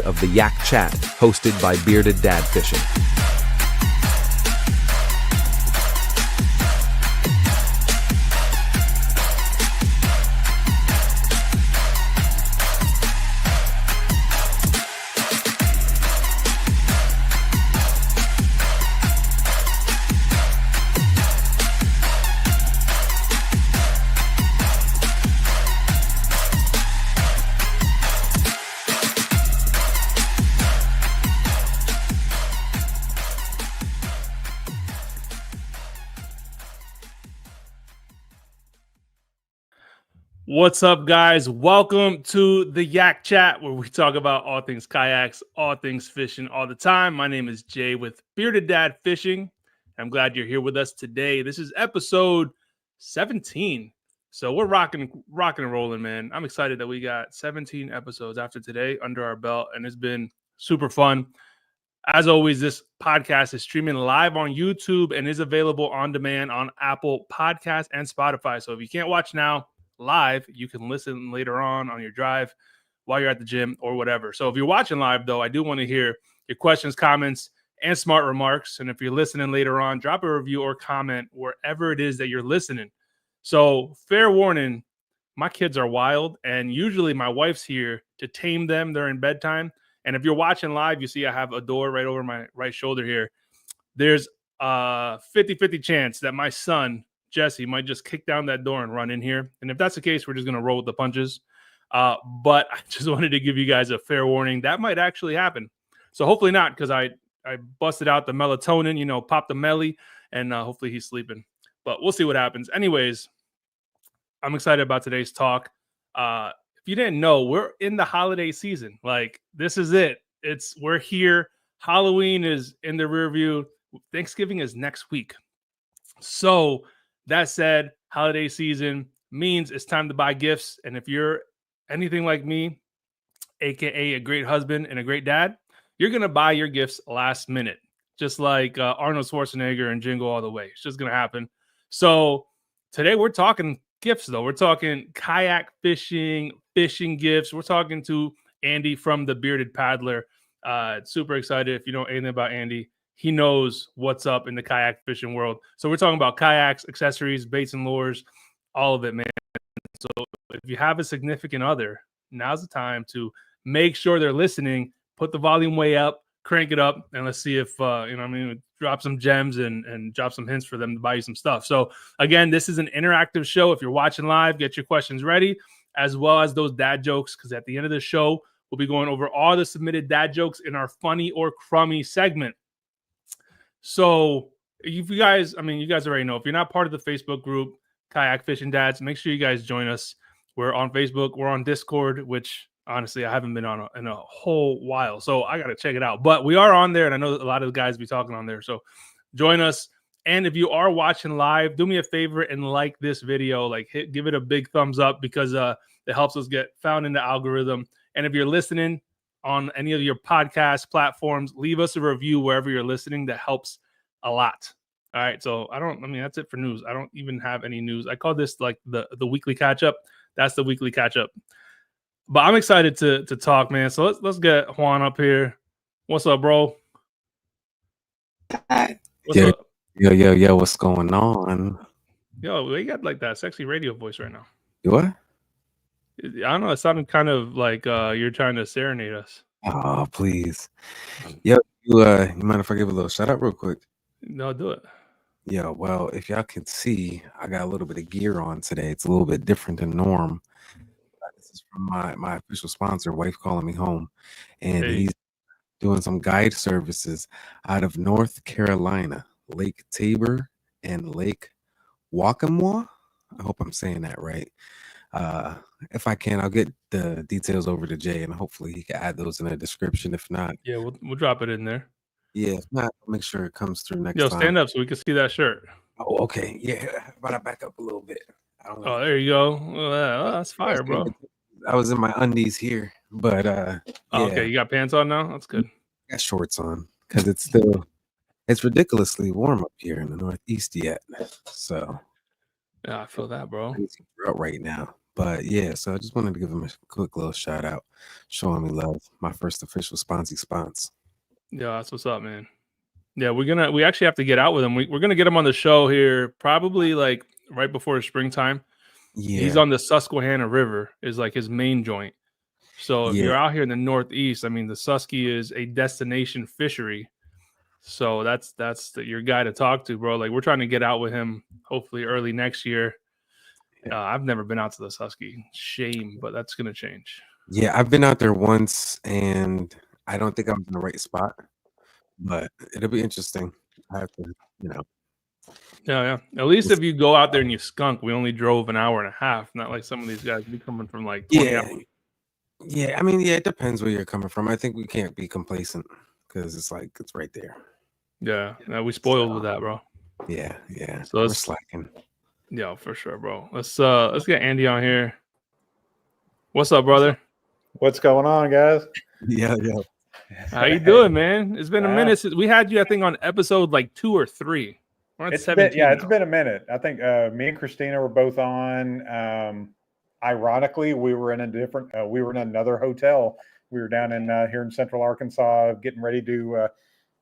of the Yak Chat, hosted by Bearded Dad Fishing. What's up, guys? Welcome to the Yak Chat, where we talk about all things kayaks, all things fishing all the time. My name is Jay with Bearded Dad Fishing. I'm glad you're here with us today. This is episode 17. So we're rocking and rolling, man. I'm excited that we got 17 episodes after today under our belt, and it's been super fun. As always, this podcast is streaming live on YouTube and is available on demand on Apple Podcasts and Spotify. So if you can't watch now live, you can listen later on your drive while you're at the gym or whatever. So if you're watching live, though, I do want to hear your questions, comments, and smart remarks. And if you're listening later on, drop a review or comment wherever it is that you're listening. So fair warning, my kids are wild, and usually my wife's here to tame them during bedtime. And if you're watching live, you see I have a door right over my right shoulder here. There's a 50-50 chance that my son, Jesse, might just kick down that door and run in here. And if that's the case, we're just going to roll with the punches. But I just wanted to give you guys a fair warning. That might actually happen. So hopefully not, because I busted out the melatonin, popped the melly, and hopefully he's sleeping. But we'll see what happens. Anyways, I'm excited about today's talk. If you didn't know, we're in the holiday season. Like, this is it. We're here. Halloween is in the rear view. Thanksgiving is next week. So that said, holiday season means it's time to buy gifts. And if you're anything like me, aka a great husband and a great dad, you're going to buy your gifts last minute, just like Arnold Schwarzenegger and Jingle All the Way. It's just going to happen. So today we're talking gifts, though. We're talking kayak fishing gifts. We're talking to Andy from the Bearded Paddler. Super excited. If you know anything about Andy, he knows what's up in the kayak fishing world. So we're talking about kayaks, accessories, baits and lures, all of it, man. So if you have a significant other, now's the time to make sure they're listening. Put the volume way up, crank it up, and let's see if drop some gems and drop some hints for them to buy you some stuff. So again, this is an interactive show. If you're watching live, get your questions ready, as well as those dad jokes, because at the end of the show, we'll be going over all the submitted dad jokes in our funny or crummy segment. So if you guys already know, if you're not part of the Facebook group, Kayak Fishing Dads, make sure you guys join us. We're on Facebook. We're on Discord, which honestly, I haven't been on in a whole while. So I got to check it out. But we are on there, and I know a lot of the guys be talking on there. So join us. And if you are watching live, do me a favor and like this video. Give it a big thumbs up, because it helps us get found in the algorithm. And if you're listening on any of your podcast platforms, leave us a review wherever you're listening. That helps a lot. All right. So that's it for news. I don't even have any news. I call this like the weekly catch up. That's the weekly catch up. But I'm excited to talk, man. So let's get Juan up here. What's up, bro? What's up? Yo, what's going on? Yo, you got like that sexy radio voice right now. What? I don't know. It sounded kind of like you're trying to serenade us. Oh, please. Yo, you mind if I give a little shout out real quick? No, do it. Yeah, well, if y'all can see, I got a little bit of gear on today. It's a little bit different than norm. This is from my official sponsor, Wife Calling Me Home. And he's doing some guide services out of North Carolina, Lake Tabor and Lake Waccamaw. I hope I'm saying that right. If I can, I'll get the details over to Jay, and hopefully he can add those in the description. If not, yeah, we'll drop it in there. Yeah, if not, I'll make sure it comes through next time. Stand up so we can see that shirt. Oh, okay. Yeah, but I back up a little bit. Oh, there you go. Well, that's fire, bro. I was in my undies here, but yeah. Okay, you got pants on now? That's good. I got shorts on because it's ridiculously warm up here in the Northeast yet. So yeah, I feel that, bro. Out right now. But yeah, so I just wanted to give him a quick little shout out, showing me love. My first official sponsor. Yeah, that's what's up, man. Yeah, we actually have to get out with him. We're gonna get him on the show here probably like right before springtime. He's Yeah, on the Susquehanna River is like his main joint. So if yeah, you're out here in the Northeast, I mean, the Susky is a destination fishery. So that's your guy to talk to, bro. Like we're trying to get out with him hopefully early next year. yeah. I've never been out to the Susky. Shame, but that's gonna change. Yeah, I've been out there once, and I don't think I'm in the right spot, but it'll be interesting. I have to, you know. Yeah, yeah. At least we'll if you go out there and you skunk, we only drove an hour and a half. Not like some of these guys be coming from like 20 Yeah, hours. yeah. I mean, yeah, it depends where you're coming from. I think we can't be complacent because it's like it's right there. Yeah, we spoiled with So, that, bro. yeah. So We're let's, slacking. yeah, for sure, bro. Let's get Andy on here. What's up, brother? What's going on, guys? Yeah. How you doing, man? It's been a minute since we had you. I think on episode like 2 or 3. We're at 17. It's been a minute. I think me and Christina were both on. Ironically, we were in another hotel. We were down in here in Central Arkansas, getting ready to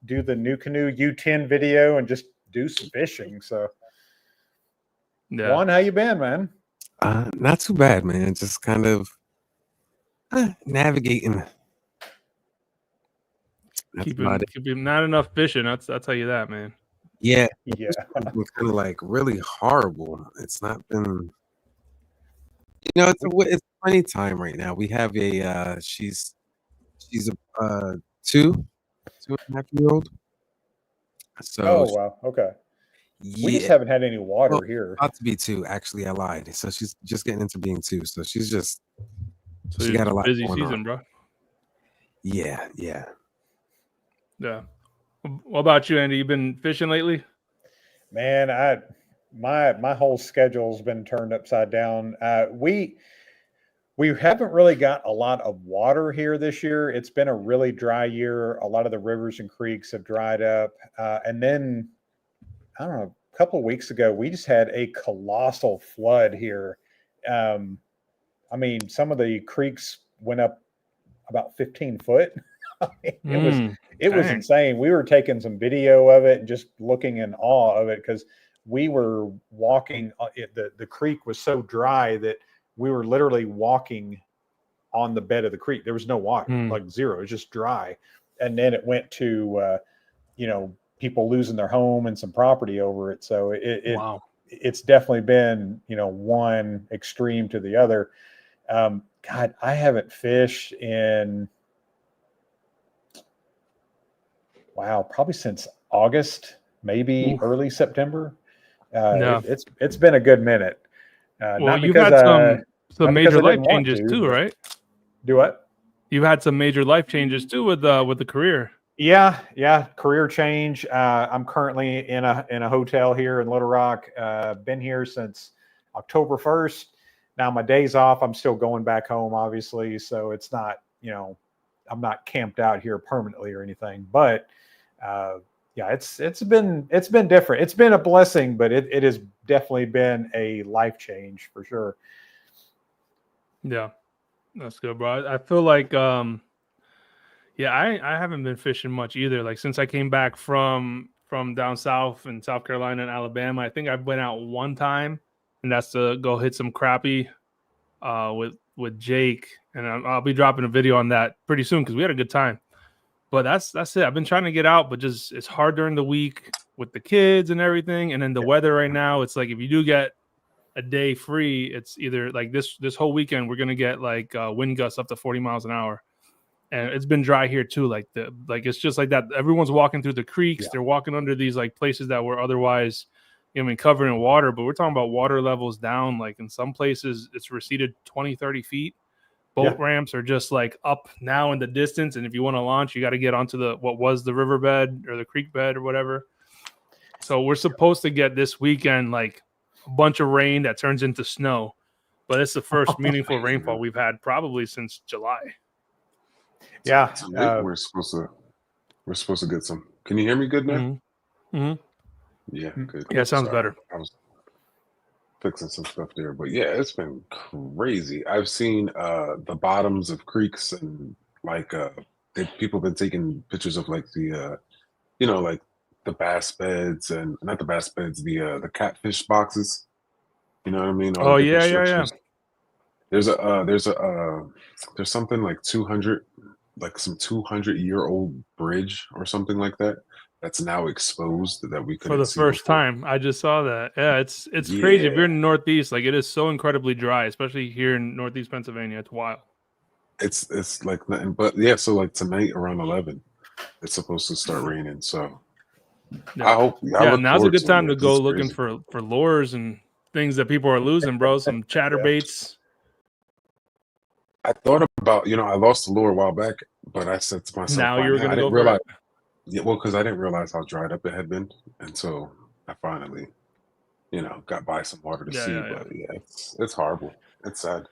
do the New Canoe U10 video and just do some fishing. So, Yeah. Juan, how you been, man? Not too bad, man. Just kind of navigating. Keeping not enough fishing. That's I'll tell you that, man. Yeah. Yeah. It's been kind of like really horrible. It's not been, it's funny time right now. We have a she's a 2.5-year-old. So Oh wow. Okay. We just haven't had any water here. About to be 2, actually. I lied. So she's just getting into being 2. So she's just she got a lot busy season, on. Bro. Yeah. What about you, Andy? You been fishing lately? Man, my whole schedule's been turned upside down. We haven't really got a lot of water here this year. It's been a really dry year. A lot of the rivers and creeks have dried up. And then, I don't know, a couple of weeks ago, we just had a colossal flood here. I mean, some of the creeks went up about 15 foot. It was insane. We were taking some video of it and just looking in awe of it because we were walking. The creek was so dry that we were literally walking on the bed of the creek. There was no water, like zero. It was just dry. And then it went to, people losing their home and some property over it. So it's definitely been, one extreme to the other. God, I haven't fished in, probably since August, maybe early September. It's been a good minute. Well, you've had some major life changes too, right? Do what? You've had some major life changes too with the career. Yeah. Career change. I'm currently in a hotel here in Little Rock. Been here since October 1st. Now my days off, I'm still going back home, obviously. So it's not, I'm not camped out here permanently or anything. But it's been different. It's been a blessing, but it has definitely been a life change for sure. Yeah, that's good, bro. I feel like I haven't been fishing much either. Like since I came back from down south in South Carolina and Alabama, I think I've went out one time, and that's to go hit some crappie with Jake, and I'll be dropping a video on that pretty soon because we had a good time. But that's it. I've been trying to get out, but just it's hard during the week with the kids and everything, and then the weather right now. It's like if you do get a day free, it's either like this whole weekend we're gonna get like wind gusts up to 40 miles an hour. And it's been dry here too. Like it's just like that. Everyone's walking through the creeks. Yeah. They're walking under these like places that were otherwise, covered in water. But we're talking about water levels down. Like in some places, it's receded 20, 30 feet. Boat ramps are just like up now in the distance. And if you want to launch, you got to get onto what was the riverbed or the creek bed or whatever. So we're supposed to get this weekend like a bunch of rain that turns into snow. But it's the first meaningful rainfall we've had probably since July. Yeah, we're supposed to get some. Can you hear me good now? Mm-hmm. Yeah, good. Yeah, it sounds better. fixing some stuff there. But yeah, it's been crazy. I've seen the bottoms of creeks and like people been taking pictures of like the like the bass beds and not the bass beds, the catfish boxes. You know what I mean? All the Oh different yeah, yeah, yeah. structures. There's something like 200, like some 200-year-old bridge or something like that that's now exposed that we For couldn't the see first before. time, I just saw that. Yeah, it's crazy. If you're Yeah, in the Northeast, like it is so incredibly dry, especially here in Northeast Pennsylvania. It's wild. it's like nothing but yeah. So like tonight around 11, it's supposed to start raining. So Yeah, I yeah. look Now's a forward good to it, time man, to because go it's looking crazy. for lures and things that people are losing, bro. Some Yeah. chatterbaits. I thought about, I lost the lure a while back, but I said to myself, Now "Why you're now?" I gonna didn't go for realize, it. yeah, well, because I didn't realize how dried up it had been until I finally, got by some water to Yeah, see. yeah, yeah. But yeah, it's horrible. It's sad.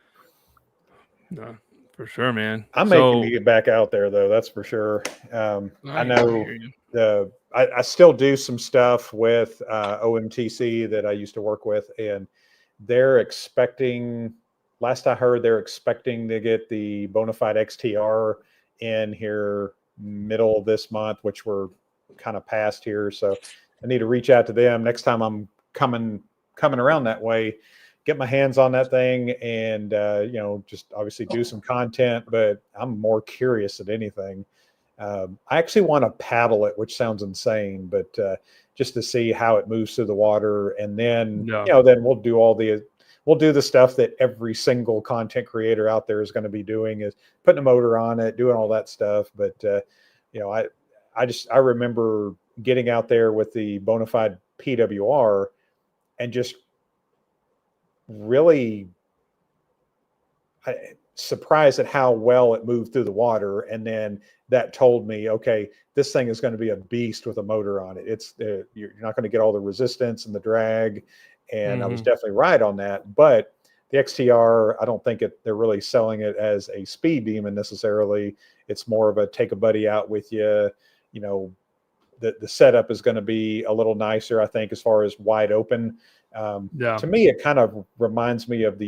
No, for sure, man. I'm making So to get back out there though. That's for sure. I I know hear you. I still do some stuff with OMTC that I used to work with, and they're expecting. Last I heard, they're expecting to get the Bonafide XTR in here middle of this month, which we're kind of past here. So I need to reach out to them next time I'm coming around that way, get my hands on that thing, and just obviously do some content. But I'm more curious than anything. I actually want to paddle it, which sounds insane, but just to see how it moves through the water, and then Yeah, then we'll do the stuff that every single content creator out there is going to be doing, is putting a motor on it, doing all that stuff. But I remember getting out there with the Bonafide PWR and just really surprised at how well it moved through the water. And then that told me, okay, this thing is going to be a beast with a motor on it. You're not going to get all the resistance and the drag. And I was definitely right on that. But the XTR, I don't think they're really selling it as a speed demon necessarily. It's more of a take a buddy out with you. The setup is going to be a little nicer, I think, as far as wide open. yeah, To me, it kind of reminds me of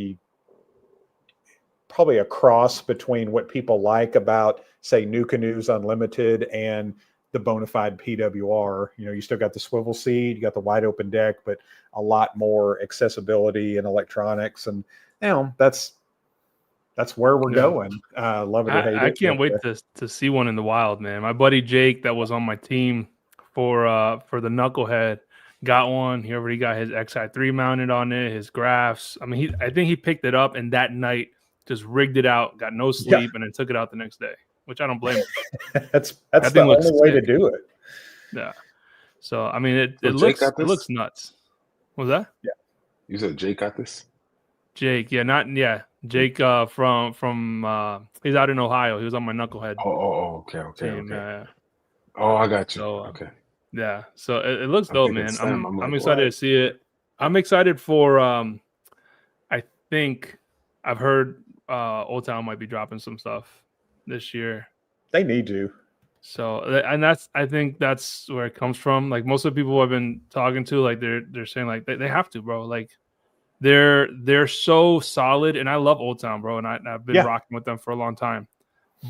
probably a cross between what people like about, say, New Canoes Unlimited and the Bonafide PWR. You still got the swivel seat, you got the wide open deck, but a lot more accessibility and electronics. And that's where we're yeah. going. Love it or hate I it. can't wait to see one in the wild, man. My buddy Jake, that was on my team for the Knucklehead, got one. He already got his XI3 mounted on it, his graphs. I mean, I think he picked it up and that night just rigged it out, got no Yeah, sleep, and then took it out the next day, which I don't blame him. that's That the thing looks only way to sick. do it. Yeah. So I mean, it So Jake got it this? looks nuts. What was that? Yeah. You said Jake got this? Jake, Jake from he's out in Ohio. He was on my Knucklehead Okay. team. Oh, I got you. So Okay. yeah, so it looks I'm dope, thinking man. Sam. I'm I'm like, excited what? to see it. I'm excited for I think I've heard Old Town might be dropping some stuff this year. They need to. So and I think that's where it comes from. Like most of the people I've been talking to, like they're saying like they have to, bro. Like they're so solid, and I love Old Town, bro, and I've been Yeah. rocking with them for a long time.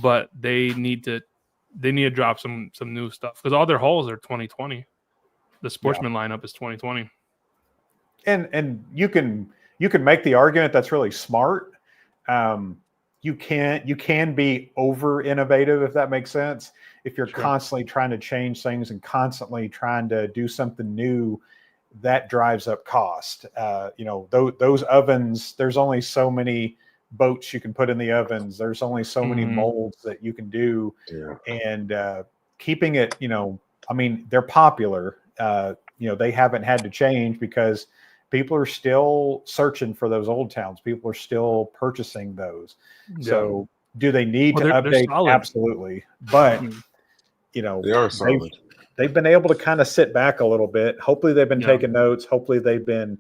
But they need to drop some new stuff because all their hulls are 2020. The Sportsman lineup is 2020. And you can make the argument that's really smart. You can be over innovative, if that makes sense. If you're Sure. constantly trying to change things and constantly trying to do something new, that drives up cost. Those ovens, there's only so many boats you can put in the ovens. There's only so many molds that you can do. Yeah. And keeping it, I mean, they're popular. They haven't had to change because people are still searching for those Old Towns. People are still purchasing those. Yeah. So do they need to they're update? solid. Absolutely. But, They are solid. They've been able to kind of sit back a little bit. Hopefully they've been taking notes. Hopefully they've been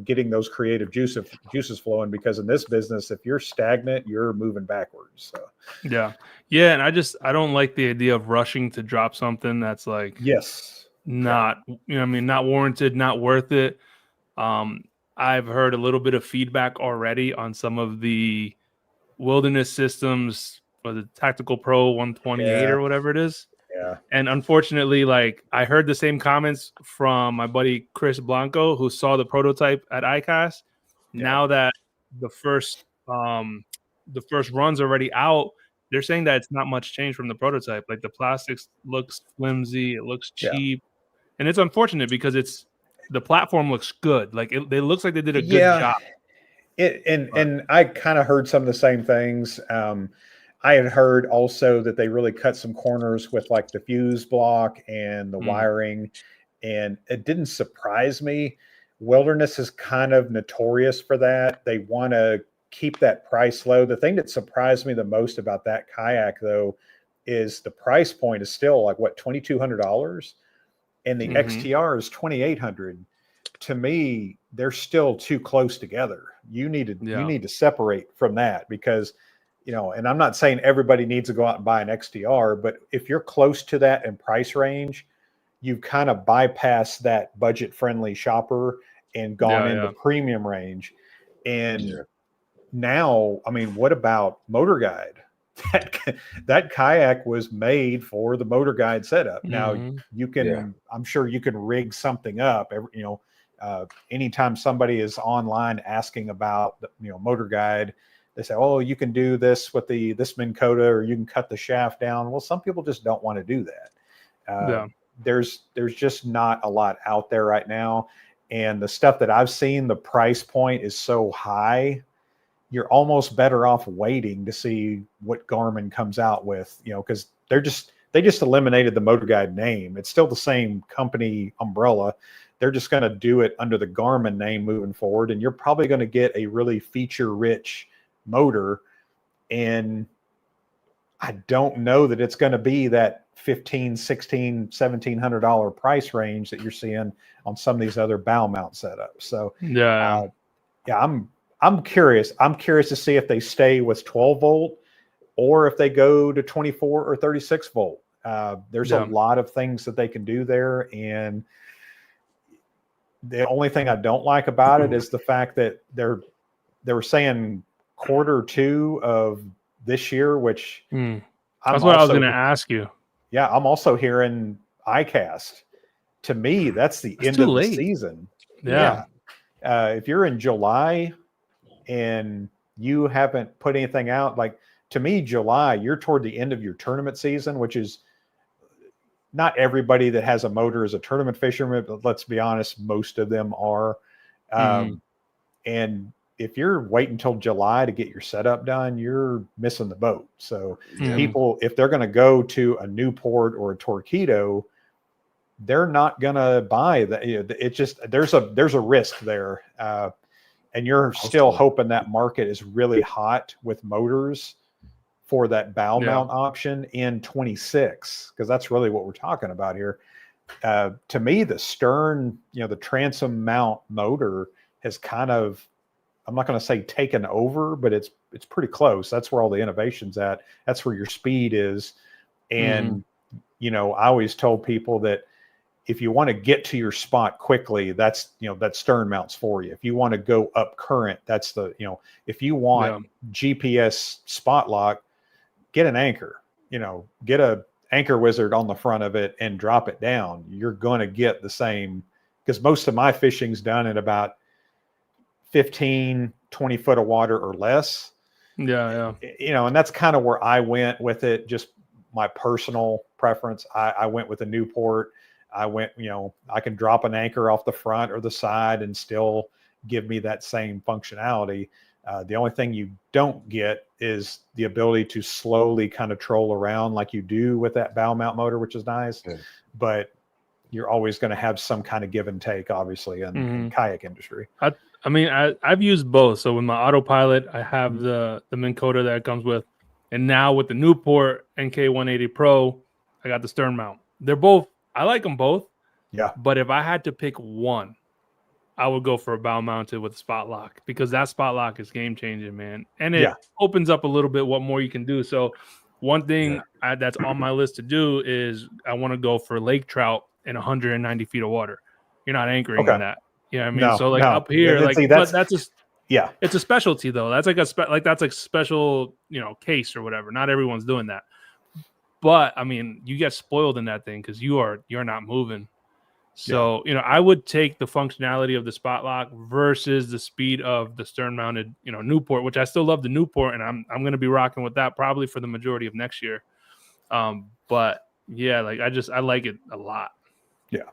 getting those creative juices flowing, because in this business, if you're stagnant, you're moving backwards. So yeah. And I don't like the idea of rushing to drop something that's like yes, not not warranted, not worth it. I've heard a little bit of feedback already on some of the wilderness systems, or the Tactical Pro 128 Yeah, or whatever it is. yeah, And unfortunately, like, I heard the same comments from my buddy Chris Blanco, who saw the prototype at ICAST. yeah. Now that the first runs already out, they're saying that it's not much change from the prototype. Like, the plastics looks flimsy, it looks Yeah. cheap, and it's unfortunate because the platform looks good. Like, it looks like they did a good Yeah. job. But And I kind of heard some of the same things. I had heard also that they really cut some corners with like the fuse block and the wiring, and it didn't surprise me. Wilderness is kind of notorious for that. They want to keep that price low. The thing that surprised me the most about that kayak, though, is the price point is still like what, $2,200, and the XTR is $2,800. To me, they're still too close together. You need to separate from that, because, and I'm not saying everybody needs to go out and buy an XTR, but if you're close to that in price range, you've kind of bypassed that budget friendly shopper and gone into premium range. And now, I mean, what about Motor Guide? That kayak was made for the Motor Guide setup. Now you can, I'm sure you can rig something up. Anytime somebody is online asking about Motor Guide, they say, "Oh, you can do this with this Minn Kota, or you can cut the shaft down." Well, some people just don't want to do that. There's just not a lot out there right now, and the stuff that I've seen, the price point is so high. You're almost better off waiting to see what Garmin comes out with, because they just eliminated the Motor Guide name. It's still the same company umbrella. They're just going to do it under the Garmin name moving forward, and you're probably going to get a really feature-rich motor. And I don't know that it's going to be that $1,500, $1,600, $1,700 price range that you're seeing on some of these other bow mount setups. So I'm curious. I'm curious to see if they stay with 12 volt or if they go to 24 or 36 volt. There's a lot of things that they can do there. And the only thing I don't like about it is the fact that they were saying Q2 of this year, which that's what I was going to ask you. Yeah, I'm also hearing ICAST. To me, that's the end of the season. Yeah. If you're in July and you haven't put anything out, like, to me, July, you're toward the end of your tournament season, which is not everybody that has a motor is a tournament fisherman, but let's be honest, most of them are. And if you're waiting until July to get your setup done, you're missing the boat. So people, if they're going to go to a Newport or a Torpedo, they're not going to buy that. It's just, there's a risk there. And you're still hoping that market is really hot with motors for that bow mount option in 26, because that's really what we're talking about here. To me, the stern, the transom mount motor has kind of, I'm not going to say taken over, but it's pretty close. That's where all the innovation's at. That's where your speed is. And, I always told people that if you want to get to your spot quickly, that's, that stern mounts for you. If you want to go up current, that's the, if you want GPS spot lock, get an anchor, get a anchor wizard on the front of it and drop it down. You're going to get the same, because most of my fishing's done at about 15, 20 foot of water or less. And that's kind of where I went with it. Just my personal preference. I went with a Newport. I went, I can drop an anchor off the front or the side and still give me that same functionality. The only thing you don't get is the ability to slowly kind of troll around like you do with that bow mount motor, which is nice. But you're always going to have some kind of give and take, obviously, in kayak industry. I mean, I've used both. So with my autopilot, I have the Minn Kota that it comes with, and now with the Newport NK180 Pro, I got the stern mount. They're both, I like them both. Yeah. But if I had to pick one, I would go for a bow mounted with a spot lock, because that spot lock is game changing, man. And it opens up a little bit what more you can do. So one thing that's on my list to do is I want to go for lake trout in 190 feet of water. You're not anchoring in that. You know what I mean? No, So like no. up here, like, See, but that's just yeah. it's a specialty though. That's like that's like special, case or whatever. Not everyone's doing that. But I mean, you get spoiled in that thing because you're not moving. So, I would take the functionality of the spot lock versus the speed of the stern mounted, Newport, which I still love the Newport, and I'm going to be rocking with that probably for the majority of next year. But yeah, like I like it a lot. Yeah.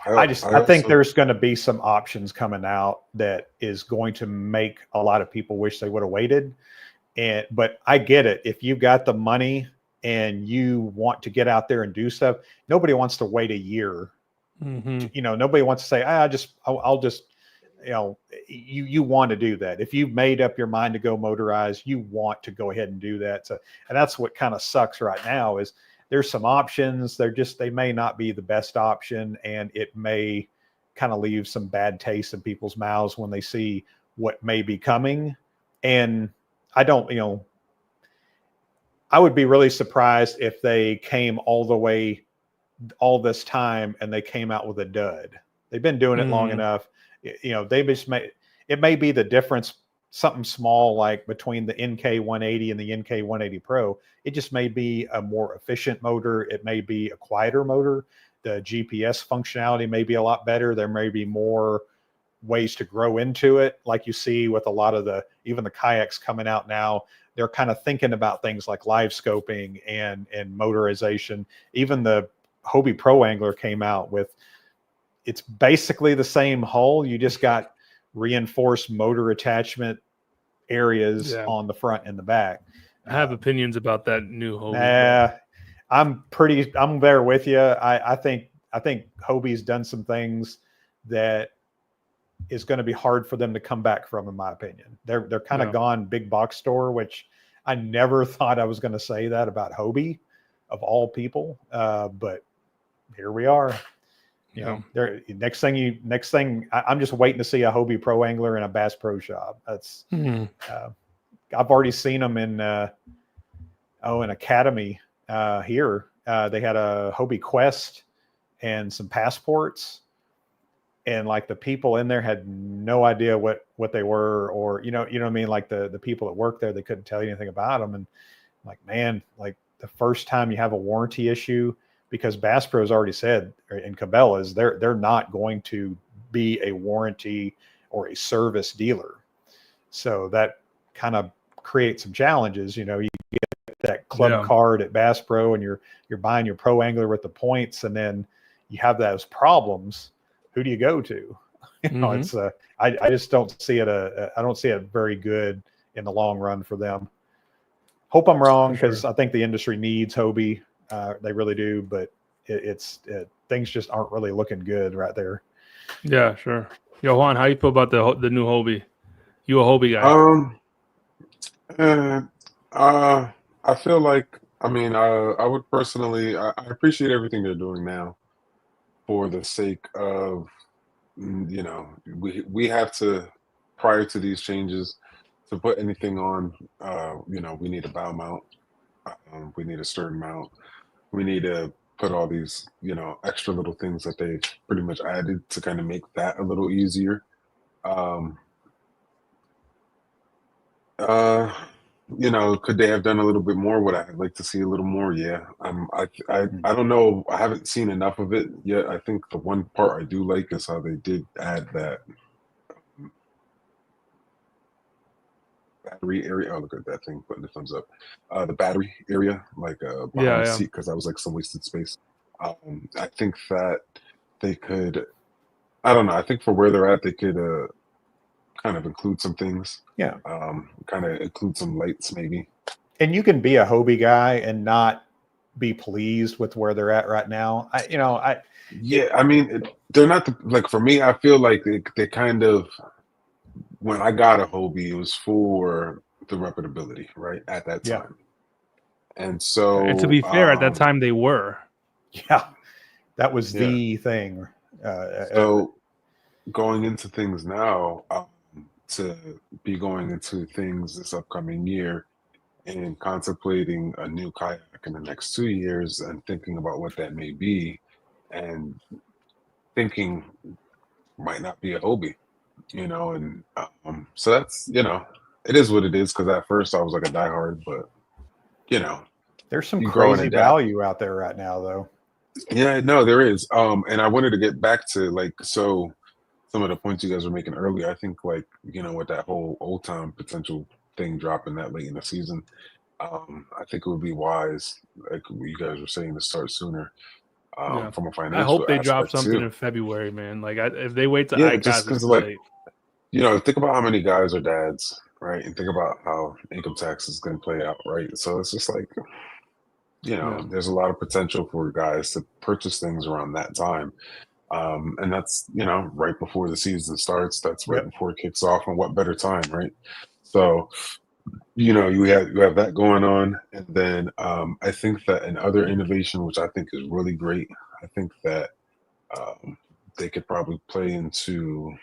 I think there's going to be some options coming out that is going to make a lot of people wish they would have waited. But I get it. If you've got the money and you want to get out there and do stuff, nobody wants to wait a year. Nobody wants to say, I'll just, you want to do that. If you've made up your mind to go motorized, you want to go ahead and do that. So, and that's what kind of sucks right now is there's some options. They may not be the best option, and it may kind of leave some bad taste in people's mouths when they see what may be coming. And I would be really surprised if they came all this time and they came out with a dud. They've been doing it long enough. It may be the difference, something small like between the NK 180 and the NK 180 Pro. It just may be a more efficient motor. It may be a quieter motor. The GPS functionality may be a lot better. There may be more ways to grow into it. Like you see with a lot of even the kayaks coming out now, they're kind of thinking about things like live scoping and motorization. Even the Hobie Pro Angler came out with, it's basically the same hull. You just got reinforced motor attachment areas on the front and the back. I have opinions about that new Hobie. I'm there with you. I think Hobie's done some things that is going to be hard for them to come back from, in my opinion. They're kind of gone big box store, which I never thought I was going to say that about Hobie of all people. But here we are. Next thing, I'm just waiting to see a Hobie Pro Angler in a Bass Pro Shop. That's I've already seen them in an Academy here. They had a Hobie Quest and some passports, and like the people in there had no idea what they were, or you know what I mean, like the people that work there, they couldn't tell you anything about them. And I'm like, man, like the first time you have a warranty issue, because Bass Pro has already said, and Cabela's, they're not going to be a warranty or a service dealer. So that kind of creates some challenges. You get that club card at Bass Pro, and you're buying your Pro Angler with the points, and then you have those problems. Who do you go to? It's I just don't see it. I don't see it very good in the long run for them. Hope I'm wrong, because I think the industry needs Hobie. They really do, but things just aren't really looking good right there. Yeah, sure. Yo, Juan, how you feel about the new Hobie? You a Hobie guy? I feel like, I would personally, I appreciate everything they're doing now for the sake of, we have to, prior to these changes, to put anything on, we need a bow mount, we need a stern mount, we need to put all these, extra little things that they pretty much added to kind of make that a little easier. Could they have done a little bit more? Would I like to see a little more? Yeah. I don't know. I haven't seen enough of it yet. I think the one part I do like is how they did add that battery area. Oh, look at that thing putting the thumbs up. The battery area, like behind the seat, because that was like some wasted space. I think that they could, I don't know. I think for where they're at, they could kind of include some things. Yeah. Kind of include some lights maybe. And you can be a Hobie guy and not be pleased with where they're at right now. They're not for me, I feel like they kind of, when I got a Hobie, it was for the reputability, right? At that time. And so, and to be fair, at that time they were. Yeah. That was the thing. So going into things now, to be going into things this upcoming year and contemplating a new kayak in the next 2 years and thinking about what that may be, and thinking might not be a Hobie, and so that's, it is what it is. Because at first I was like a diehard, but There's some you grow and crazy adapt. value out there right now, though. Yeah, no, there is. And I wanted to get back to so some of the points you guys were making earlier. I think with that whole old time potential thing dropping that late in the season, I think it would be wise, like you guys were saying, to start sooner, Yeah. from a I hope financial they drop aspect something too. in February, man. Like if they wait to Yeah, just ICAST, it's because too late. think about how many guys are dads, right? And think about how income tax is going to play out, right? So it's just like, Yeah. there's a lot of potential for guys to purchase things around that time. And that's, right before the season starts. That's right Yep. before it kicks off. And what better time, right? So, you have that going on. And then I think that another innovation, which I think is really great, I think that they could probably play into.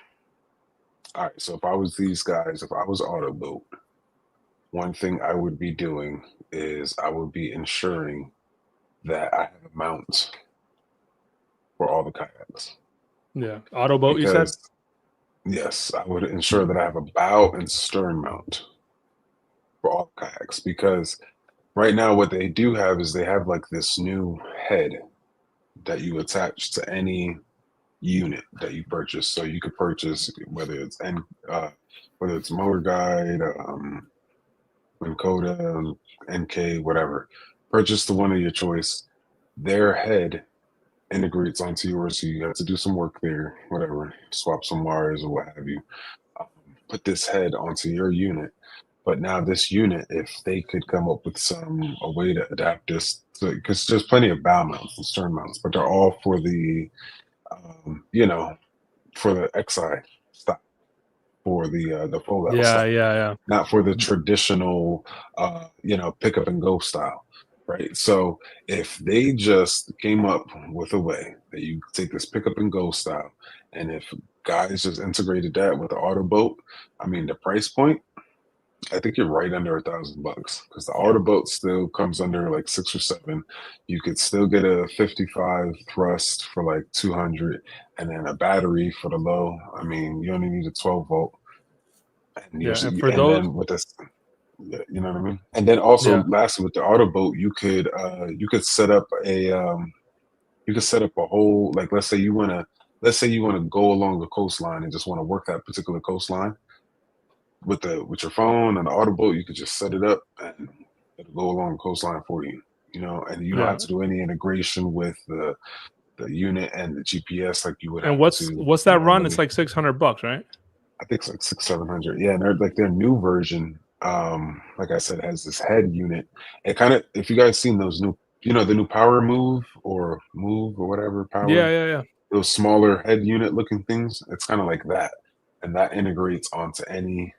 All right, so if I was these guys, if I was Autoboat, one thing I would be doing is I would be ensuring that I have a mount for all the kayaks. Yeah. Autoboat, you said? Because yes, I would ensure that I have a bow and stern mount for all kayaks. Because right now, what they do have is they have like this new head that you attach to any unit that you purchase. So you could purchase whether it's Motor Guide, Minn Kota, NK, whatever. Purchase the one of your choice. Their head integrates onto yours, so you have to do some work there, whatever, swap some wires or what have you. Um, Put this head onto your unit. But now this unit, if they could come up with a way to adapt this, because there's plenty of bow mounts and stern mounts, but they're all for for the XI style, for the full out Yeah, style, yeah, yeah. not for the traditional, pick up and go style, right? So if they just came up with a way that you take this pick up and go style, and if guys just integrated that with the auto boat, I mean, the price point, I think you're right under $1,000 because the Yeah. auto boat still comes under like 6 or 7. You could still get a 55 thrust for like 200, and then a battery for the low. I mean, you only need a 12 volt, and Yeah. And for and those, then with this, you know what I mean. And then also, yeah. lastly, with the auto boat, you could set up a whole, like, let's say you want to go along the coastline and just want to work that particular coastline with your phone and the auto boat. You could just set it up and it'll go along the coastline for you. And you don't have Yeah. to do any integration with the unit and the GPS like you would And have what's to what's that run? It's normally. like $600, right? I think it's like 600, 700. Yeah, and they're like their new version. Like I said, has this head unit. It kind of, if you guys seen those new, the new Power Move or whatever Yeah, Power, yeah, yeah. those smaller head unit looking things. It's kind of like that, and that integrates onto any.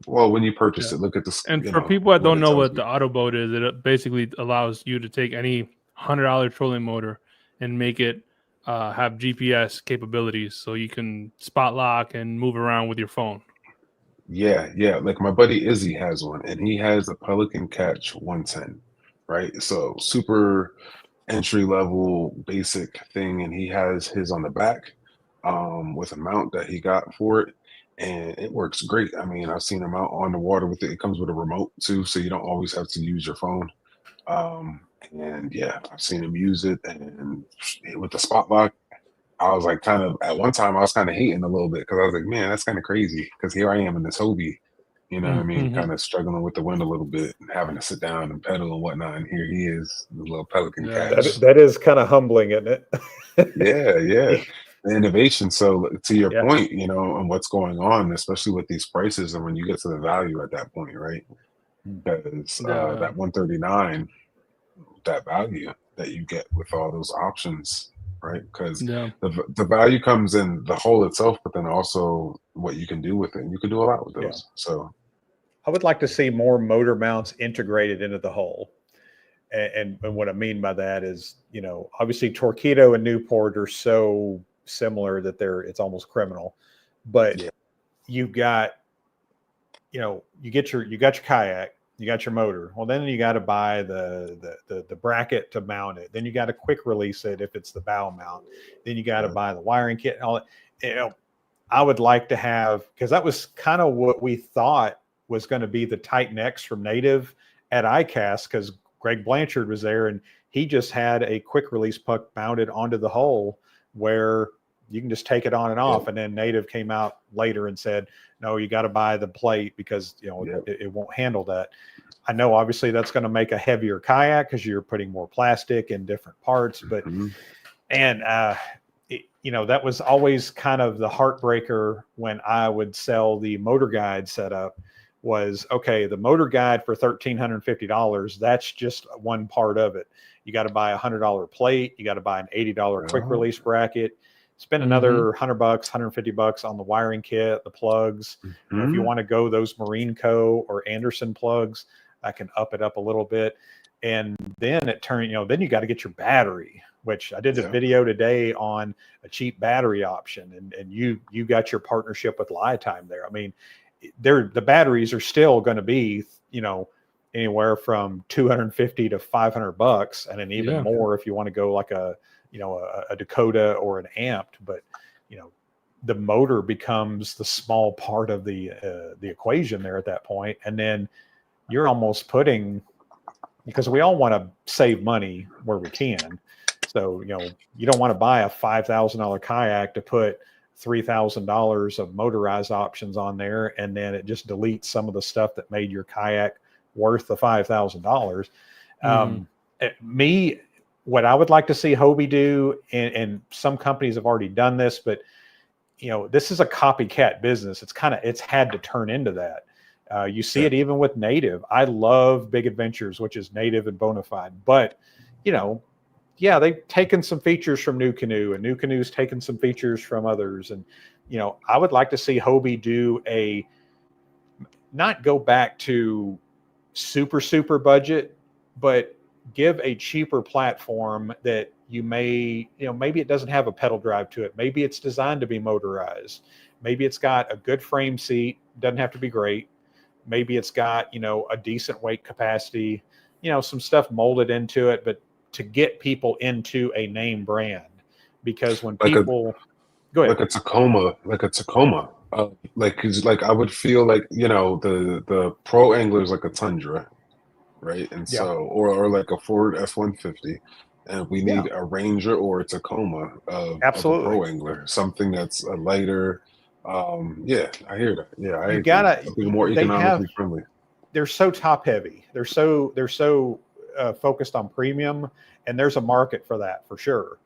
Well, when you purchase Yeah. it, look at this. And for people that What don't it know tells what you. the Autoboat is, it basically allows you to take any $100 trolling motor and make it have GPS capabilities, so you can spot lock and move around with your phone. Yeah, yeah. Like my buddy Izzy has one, and he has a Pelican Catch 110, right? So super entry level basic thing, and he has his on the back, with a mount that he got for it, and it works great. I mean, I've seen him out on the water with it. It comes with a remote too, so you don't always have to use your phone. Um, and yeah, I've seen him use it, and with the spot lock, I was like, kind of, at one time I was kind of hating a little bit because I was like, man, that's kind of crazy. Because here I am in this Hobie, you know what I mean, Mm-hmm. kind of struggling with the wind a little bit and having to sit down and pedal and whatnot. And here he is, the little Pelican Yeah, Catch. That is kind of humbling, isn't it? Yeah, yeah. The innovation. So to your Yeah. point, and what's going on, especially with these prices and when you get to the value at that point, right? Because yeah, that 139, that value that you get with all those options, right? Because yeah. the value comes in the whole itself, but then also what you can do with it. And you can do a lot with Yeah. those. So I would like to see more motor mounts integrated into the whole. And what I mean by that is, obviously Torpedo and Newport are so similar that it's almost criminal. But yeah, you've got, you got your kayak, you got your motor. Well, then you got to buy the bracket to mount it. Then you got to quick release it if it's the bow mount. Then you got to buy the wiring kit and all that. I would like to have, because that was kind of what we thought was going to be the Titan X from Native at ICAST, because Greg Blanchard was there and he just had a quick release puck mounted onto the hull where you can just take it on and off. And then Native came out later and said, no, you got to buy the plate because, it won't handle that. I know obviously that's going to make a heavier kayak because you're putting more plastic in different parts, but, that was always kind of the heartbreaker when I would sell the motor guide setup was, okay, the motor guide for $1,350, that's just one part of it. You got to buy a $100 plate. You got to buy an $80 quick release bracket, spend another $100, $150 on the wiring kit, the plugs. If you want to go those Marine Co. or Anderson plugs, I can up it up a little bit. And then it turned, then you got to get your battery, which I did a video today on a cheap battery option. And you got your partnership with Litime there. I mean, the batteries are still going to be, anywhere from $250 to $500, and then even more if you want to go like a Dakota or an Amped. But the motor becomes the small part of the equation there at that point, and then you're almost putting, because we all want to save money where we can. So, you don't want to buy a $5,000 kayak to put $3,000 of motorized options on there, and then it just deletes some of the stuff that made your kayak worth the $5,000. What I would like to see Hobie do, and some companies have already done this, but this is a copycat business. It's had to turn into that. You see it even with Native. I love Big Adventures, which is Native and Bonafide, but they've taken some features from New Canoe, and New Canoe's taken some features from others. And, I would like to see Hobie do not go back to super budget, but give a cheaper platform that maybe it doesn't have a pedal drive to it. Maybe it's designed to be motorized. Maybe it's got a good frame seat, doesn't have to be great. Maybe it's got, a decent weight capacity, some stuff molded into it, but to get people into a name brand, because when go ahead. Like a Tacoma, I would feel like, the pro angler is like a Tundra, right? And so, or like a Ford F-150, and we need a Ranger or a Tacoma of a pro angler, something that's a lighter. I hear that. Yeah, I gotta something more economically friendly. They're so top heavy. They're so focused on premium, and there's a market for that for sure.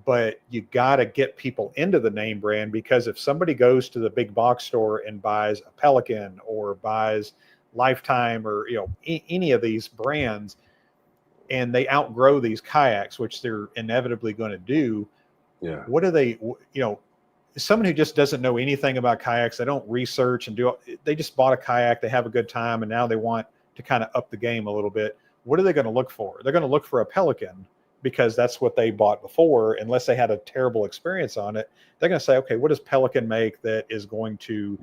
But you got to get people into the name brand, because if somebody goes to the big box store and buys a Pelican or buys Lifetime or any of these brands, and they outgrow these kayaks, which they're inevitably going to do, what do they, someone who just doesn't know anything about kayaks, they don't research and they just bought a kayak, they have a good time, and now they want to kind of up the game a little bit. What are they going to look for? They're going to look for a Pelican, because that's what they bought before. Unless they had a terrible experience on it, they're going to say, okay, what does Pelican make that is going to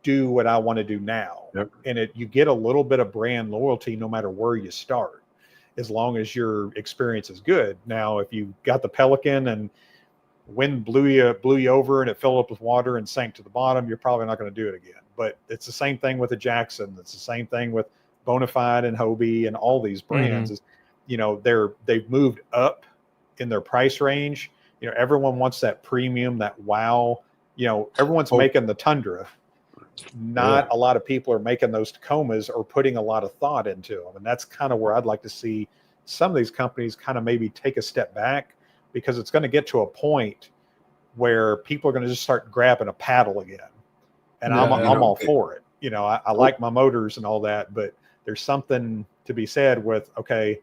do what I want to do now? And you get a little bit of brand loyalty no matter where you start, as long as your experience is good. Now, if you got the Pelican and wind blew you over and it filled up with water and sank to the bottom, you're probably not going to do it again. But it's the same thing with the Jackson. It's the same thing with Bonafide and Hobie and all these brands. Is they've moved up in their price range. Everyone wants that premium, that wow. Everyone's making the Tundra. Not a lot of people are making those Tacomas or putting a lot of thought into them. And that's kind of where I'd like to see some of these companies kind of maybe take a step back, because it's going to get to a point where people are going to just start grabbing a paddle again. And I'm all for it. I like my motors and all that, but there's something to be said with, okay,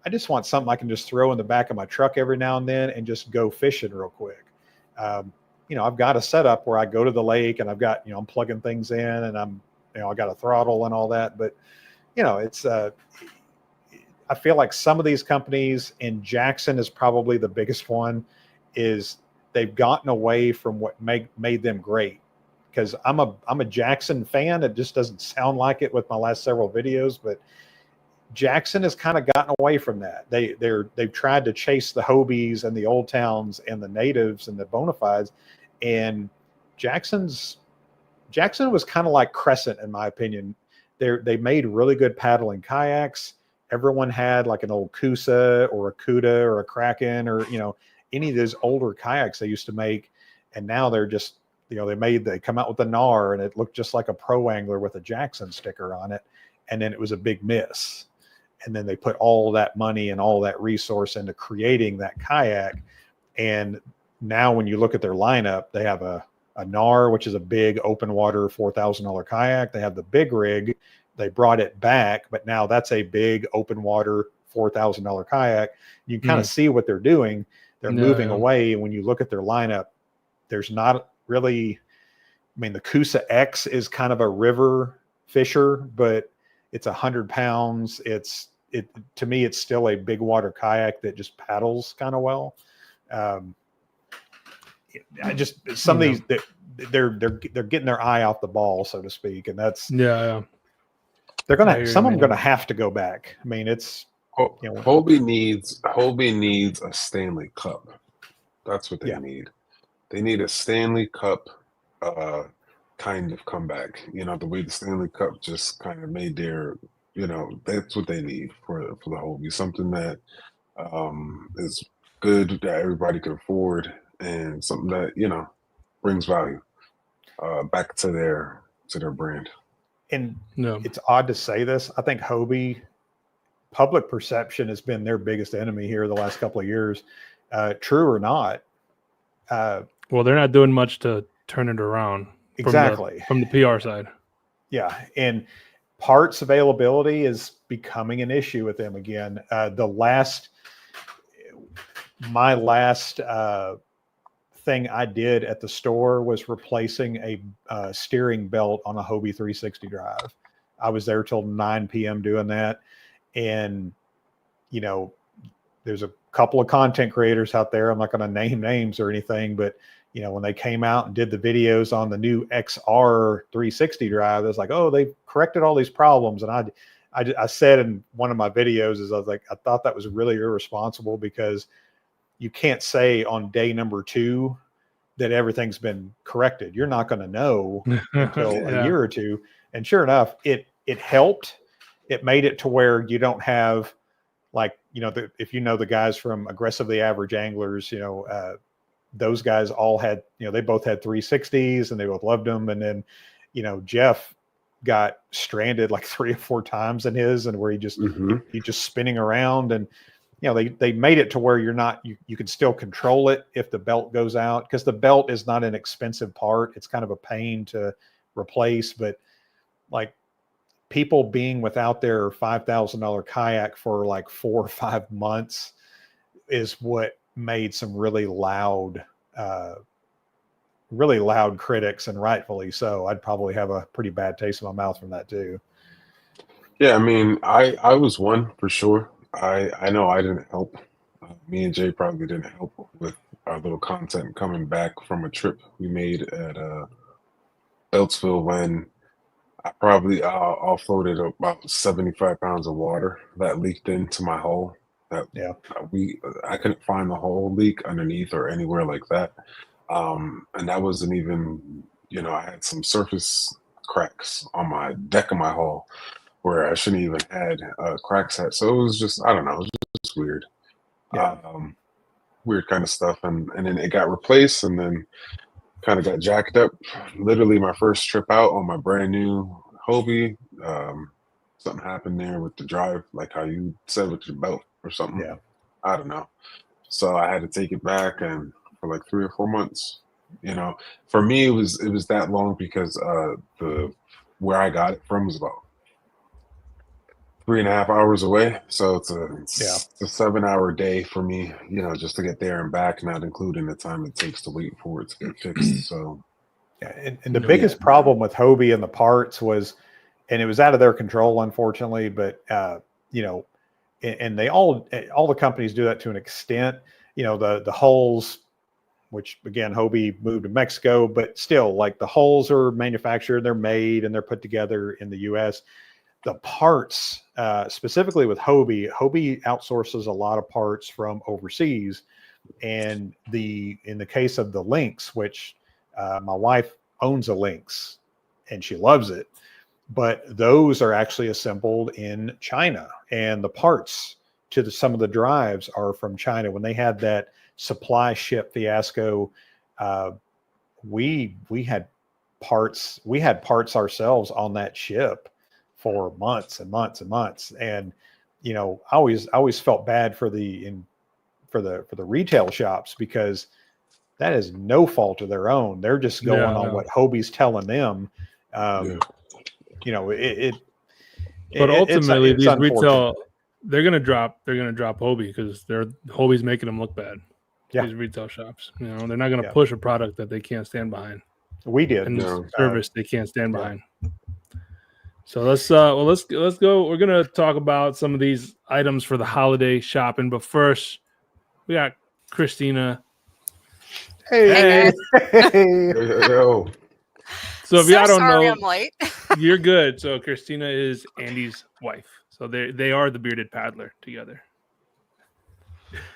I just want something I can just throw in the back of my truck every now and then and just go fishing real quick. I've got a setup where I go to the lake and I've got, I'm plugging things in and I got a throttle and all that. But, it's, I feel like some of these companies, and Jackson is probably the biggest one, is they've gotten away from what made them great. Because I'm a Jackson fan. It just doesn't sound like it with my last several videos, but Jackson has kind of gotten away from that. They've tried to chase the Hobies and the Old Towns and the Natives and the Bonafides, And Jackson was kind of like Crescent, in my opinion. They made really good paddling kayaks. Everyone had like an old Kusa or a Cuda or a Kraken or, any of those older kayaks they used to make. And now they're just, they come out with the NAR and it looked just like a Pro Angler with a Jackson sticker on it. And then it was a big miss. And then they put all that money and all that resource into creating that kayak. And now when you look at their lineup, they have a NAR, which is a big open water $4,000 kayak. They have the big rig. They brought it back, but now that's a big open water $4,000 kayak. You can kind of see what they're doing. They're moving away. And when you look at their lineup, there's not really, the Kusa X is kind of a river fisher, but it's 100 pounds. To me, it's still a big water kayak that just paddles kind of well. Some of these, they're getting their eye off the ball, so to speak. And that's, they're going to, some of them going to have to go back. It's, Hobie needs a Stanley Cup. That's what they need. They need a Stanley Cup kind of comeback. The way the Stanley Cup just kind of made their, that's what they need for the Hobie. Something that is good that everybody can afford and something that, brings value back to their brand. And it's odd to say this. I think Hobie, public perception has been their biggest enemy here the last couple of years. True or not. Well, they're not doing much to turn it around. Exactly. From the PR side. Yeah. And parts availability is becoming an issue with them again. My last thing I did at the store was replacing a steering belt on a Hobie 360 drive. I was there till 9 p.m. doing that. And, there's a couple of content creators out there. I'm not going to name names or anything, but, when they came out and did the videos on the new XR 360 drive, it was like, oh, they've corrected all these problems. And I said in one of my videos I thought that was really irresponsible because you can't say on day number 2 that everything's been corrected. You're not going to know until a year or two. And sure enough, it helped. It made it to where you don't have if the guys from Aggressively Average Anglers, those guys all had, they both had 360s and they both loved them. And then, Jeff got stranded like 3 or 4 times in his, and where he just spinning around. And, they made it to where you can still control it if the belt goes out, because the belt is not an expensive part. It's kind of a pain to replace, but people being without their $5,000 kayak for like 4 or 5 months is what made some really loud critics, and rightfully so. I'd probably have a pretty bad taste in my mouth from that too. Yeah, I was one for sure. I know I didn't help. Me and Jay probably didn't help with our little content coming back from a trip we made at Beltsville when I probably offloaded about 75 pounds of water that leaked into my hole. I couldn't find the hole leak underneath or anywhere like that. And that wasn't even, I had some surface cracks on my deck of my hull where I shouldn't even had cracks at. So it was just, I don't know, it was just weird. Weird kind of stuff. And then it got replaced and then kind of got jacked up. Literally my first trip out on my brand new Hobie. Something happened there with the drive, like how you said with your belt or something. Yeah. I don't know. So I had to take it back, and for like 3 or 4 months, for me it was that long because where I got it from was about 3.5 hours away. So it's a 7-hour day for me, just to get there and back, not including the time it takes to wait for it to get fixed. So and the biggest problem with Hobie and the parts was, and it was out of their control, unfortunately, but and they all the companies do that to an extent. The hulls, which again Hobie moved to Mexico, but still, like, the hulls are manufactured, they're made, and they're put together in the U.S. The parts, specifically with Hobie outsources a lot of parts from overseas, and in the case of the Lynx, which My wife owns a Lynx and she loves it, but those are actually assembled in China, and the parts to some of the drives are from China. When they had that supply ship fiasco, we had parts ourselves on that ship for months and months and months. And I always felt bad for the retail shops, because that is no fault of their own. They're just going on what Hobie's telling them. But ultimately, it's these retail, they're gonna drop Hobie because Hobie's making them look bad. Yeah. These retail shops, they're not gonna push a product that they can't stand behind. We did, and service they can't stand behind. So let's go. We're gonna talk about some of these items for the holiday shopping, but first we got Christina. Hey. Yo. So if y'all don't know, I'm late. You're good. So Christina is Andy's wife. So they are the bearded paddler together.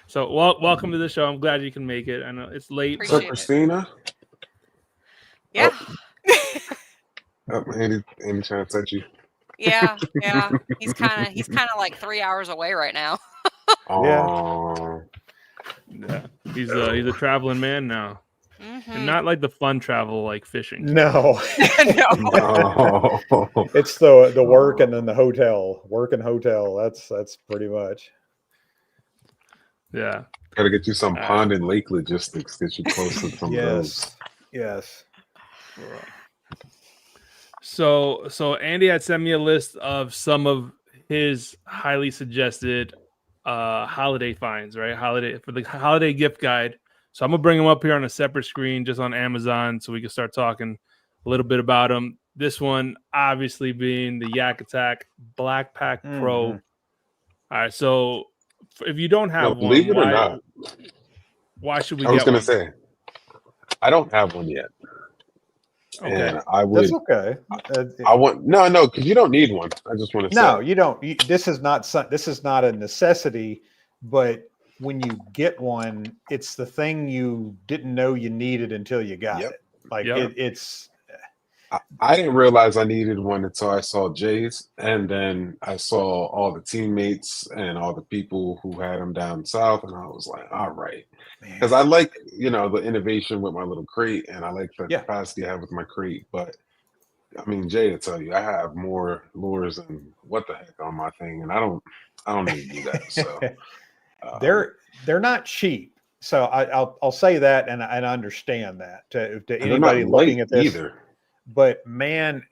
So welcome to the show. I'm glad you can make it. I know it's late. What's up, Christina? Yeah. Andy trying to touch you. Yeah. He's kind of like 3 hours away right now. Oh. Yeah. He's a traveling man now. Mm-hmm. And not like the fun travel like fishing. No. No. It's the work and then the hotel. Work and hotel. That's pretty much. Yeah. Gotta get you some pond and lake logistics. Get you close to some of those. Yes. So Andy had sent me a list of some of his highly suggested holiday finds, right? For the holiday gift guide. So I'm gonna bring them up here on a separate screen, just on Amazon, so we can start talking a little bit about them. This one, obviously, being the Yak Attack Black Pack Pro. All right, so if you don't have one, believe it or not, why should we? I was gonna say, I don't have one yet. Okay, and I would. That's okay. I want no, because you don't need one. I just want to say, no, you don't. This is not a necessity, but when you get one, it's the thing you didn't know you needed until you got it. Like it's. I didn't realize I needed one until I saw Jay's, and then I saw all the teammates and all the people who had them down south, and I was like, all right. Because I like, the innovation with my little crate, and I like the capacity I have with my crate. But I mean, Jay will tell you, I have more lures than what the heck on my thing, and I don't need to do that. So they're not cheap. So I'll say that, and I understand that to anybody looking at this either. But man,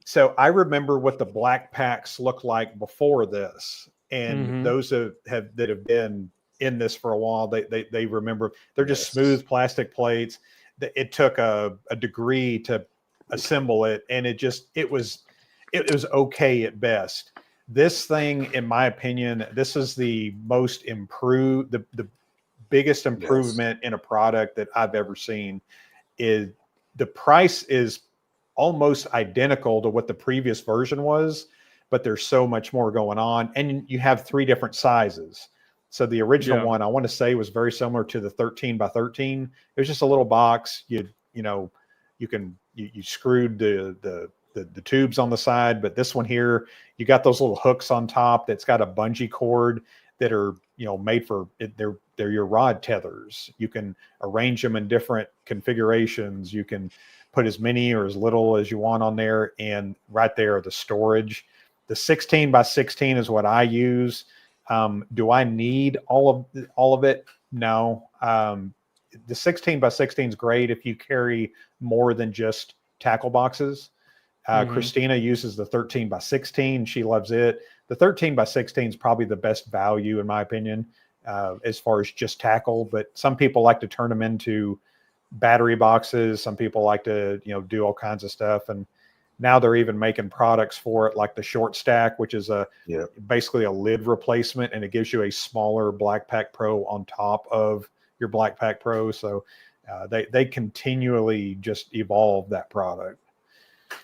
so I remember what the black packs looked like before this, and those that have been in this for a while, they remember. They're just smooth plastic plates. It took a degree to assemble it, and it was okay at best. This thing, in my opinion, this is the most improved, the biggest improvement in a product that I've ever seen. The price is almost identical to what the previous version was, but there's so much more going on, and you have 3 different sizes. So the original one, I want to say, was very similar to the 13 by 13. It was just a little box. You screwed the tubes on the side, but this one here, you got those little hooks on top that's got a bungee cord that are made for it. They're your rod tethers. You can arrange them in different configurations. You can put as many or as little as you want on there, and right there the storage. The 16 by 16 is what I use. Do I need all of it? No. The 16 by 16 is great if you carry more than just tackle boxes. Christina uses the 13 by 16. She loves it. The 13 by 16 is probably the best value, in my opinion, as far as just tackle. But some people like to turn them into battery boxes. Some people like to, do all kinds of stuff. And now they're even making products for it, like the short stack, which is basically a lid replacement, and it gives you a smaller Black Pack Pro on top of your Black Pack Pro. So they continually just evolve that product.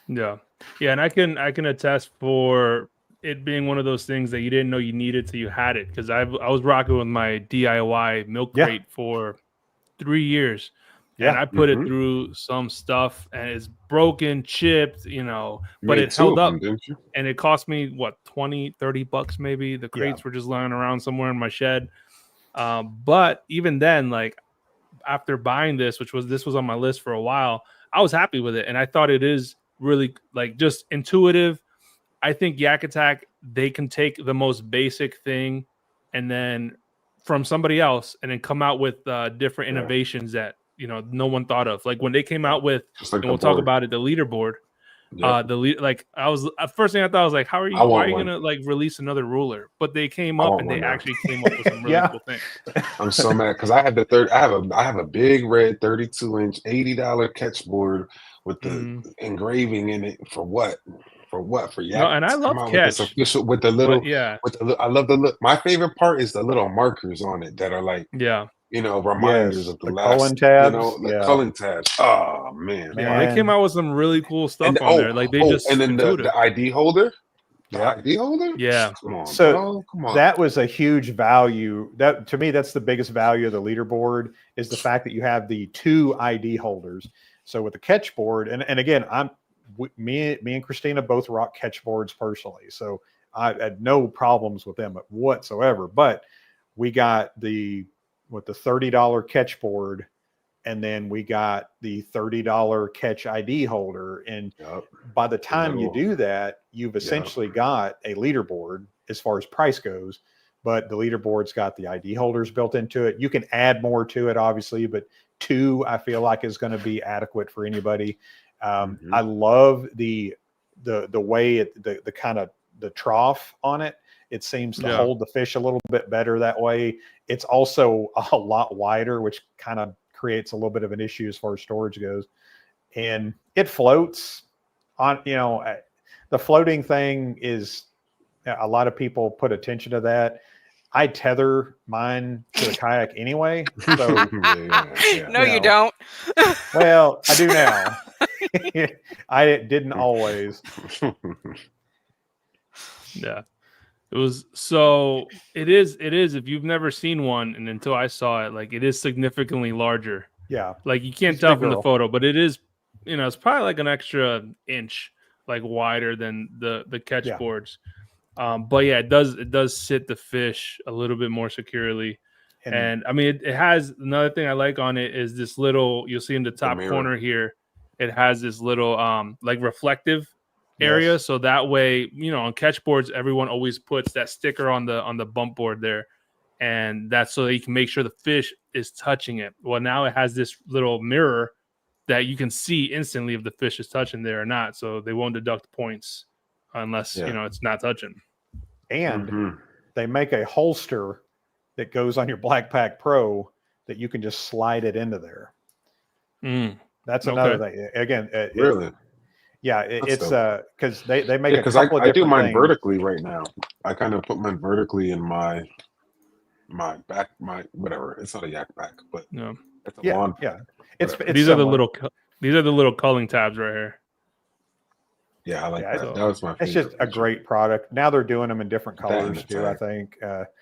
Yeah, and I can attest for it being one of those things that you didn't know you needed till you had it, because I was rocking with my DIY milk crate for 3 years, and I put it through some stuff, and it's broken, chipped, but it held up. Didn't you? And it cost me what, $20-$30 maybe. The crates were just lying around somewhere in my shed. But even then, like after buying this was on my list for a while, I was happy with it, and I thought it is really like just intuitive. I think Yak Attack, they can take the most basic thing and then from somebody else and then come out with different innovations that no one thought of. Like when they came out with, and we'll talk about it, the leaderboard. First thing I thought was like, why are you gonna like release another ruler? But they came up and they actually came up with some really cool things. I'm so mad because I have I have a big red 32-inch $80 catch board with the engraving in it for what? For Yak? No, and I love catch official with the little I love the look. My favorite part is the little markers on it that are like reminders of the last culling tabs. Culling tabs. Oh man. Yeah, they came out with some really cool stuff on there. Like they and then the ID holder. ID holder? Yeah. Come on. So bro. Come on. That was a huge value. That to me, that's the biggest value of the leaderboard is the fact that you have the 2 ID holders. So with the catch board, and again, me and Christina both rock catch boards personally. So I had no problems with them whatsoever. But we got the $30 catch board, and then we got the $30 catch ID holder. And by the time you do that, you've essentially got a leaderboard as far as price goes, but the leaderboard's got the ID holders built into it. You can add more to it, obviously, but 2, I feel like, is going to be adequate for anybody. I love the way the kind of the trough on it. It seems to hold the fish a little bit better that way. It's also a lot wider, which kind of creates a little bit of an issue as far as storage goes. And it floats on, the floating thing is, a lot of people put attention to that. I tether mine to the kayak anyway. So no, you don't. Well, I do now. I didn't always. Yeah. It is if you've never seen one, and until I saw it, like it is significantly larger. Yeah. Like you can't tell from the photo, but it is, it's probably like an extra inch like wider than the catch boards. But yeah, it does sit the fish a little bit more securely. And I mean, it has another thing I like on it is this little, you'll see in the top corner here, it has this little like reflective area. So that way, on catch boards, everyone always puts that sticker on the bump board there. And that's so that you can make sure the fish is touching it. Well, now it has this little mirror that you can see instantly if the fish is touching there or not. So they won't deduct points unless, it's not touching. And they make a holster that goes on your Black Pack Pro that you can just slide it into there. That's another thing. Again, really? Yeah, it's because they make a couple of I do mine things. vertically right now. I kind of put mine vertically in my back, my whatever. It's not a yak back, but it's a lawn. Yeah, it's these are the little culling tabs right here. Yeah, I like that. That was my favorite. It's just a great product. Now they're doing them in different colors too, I think.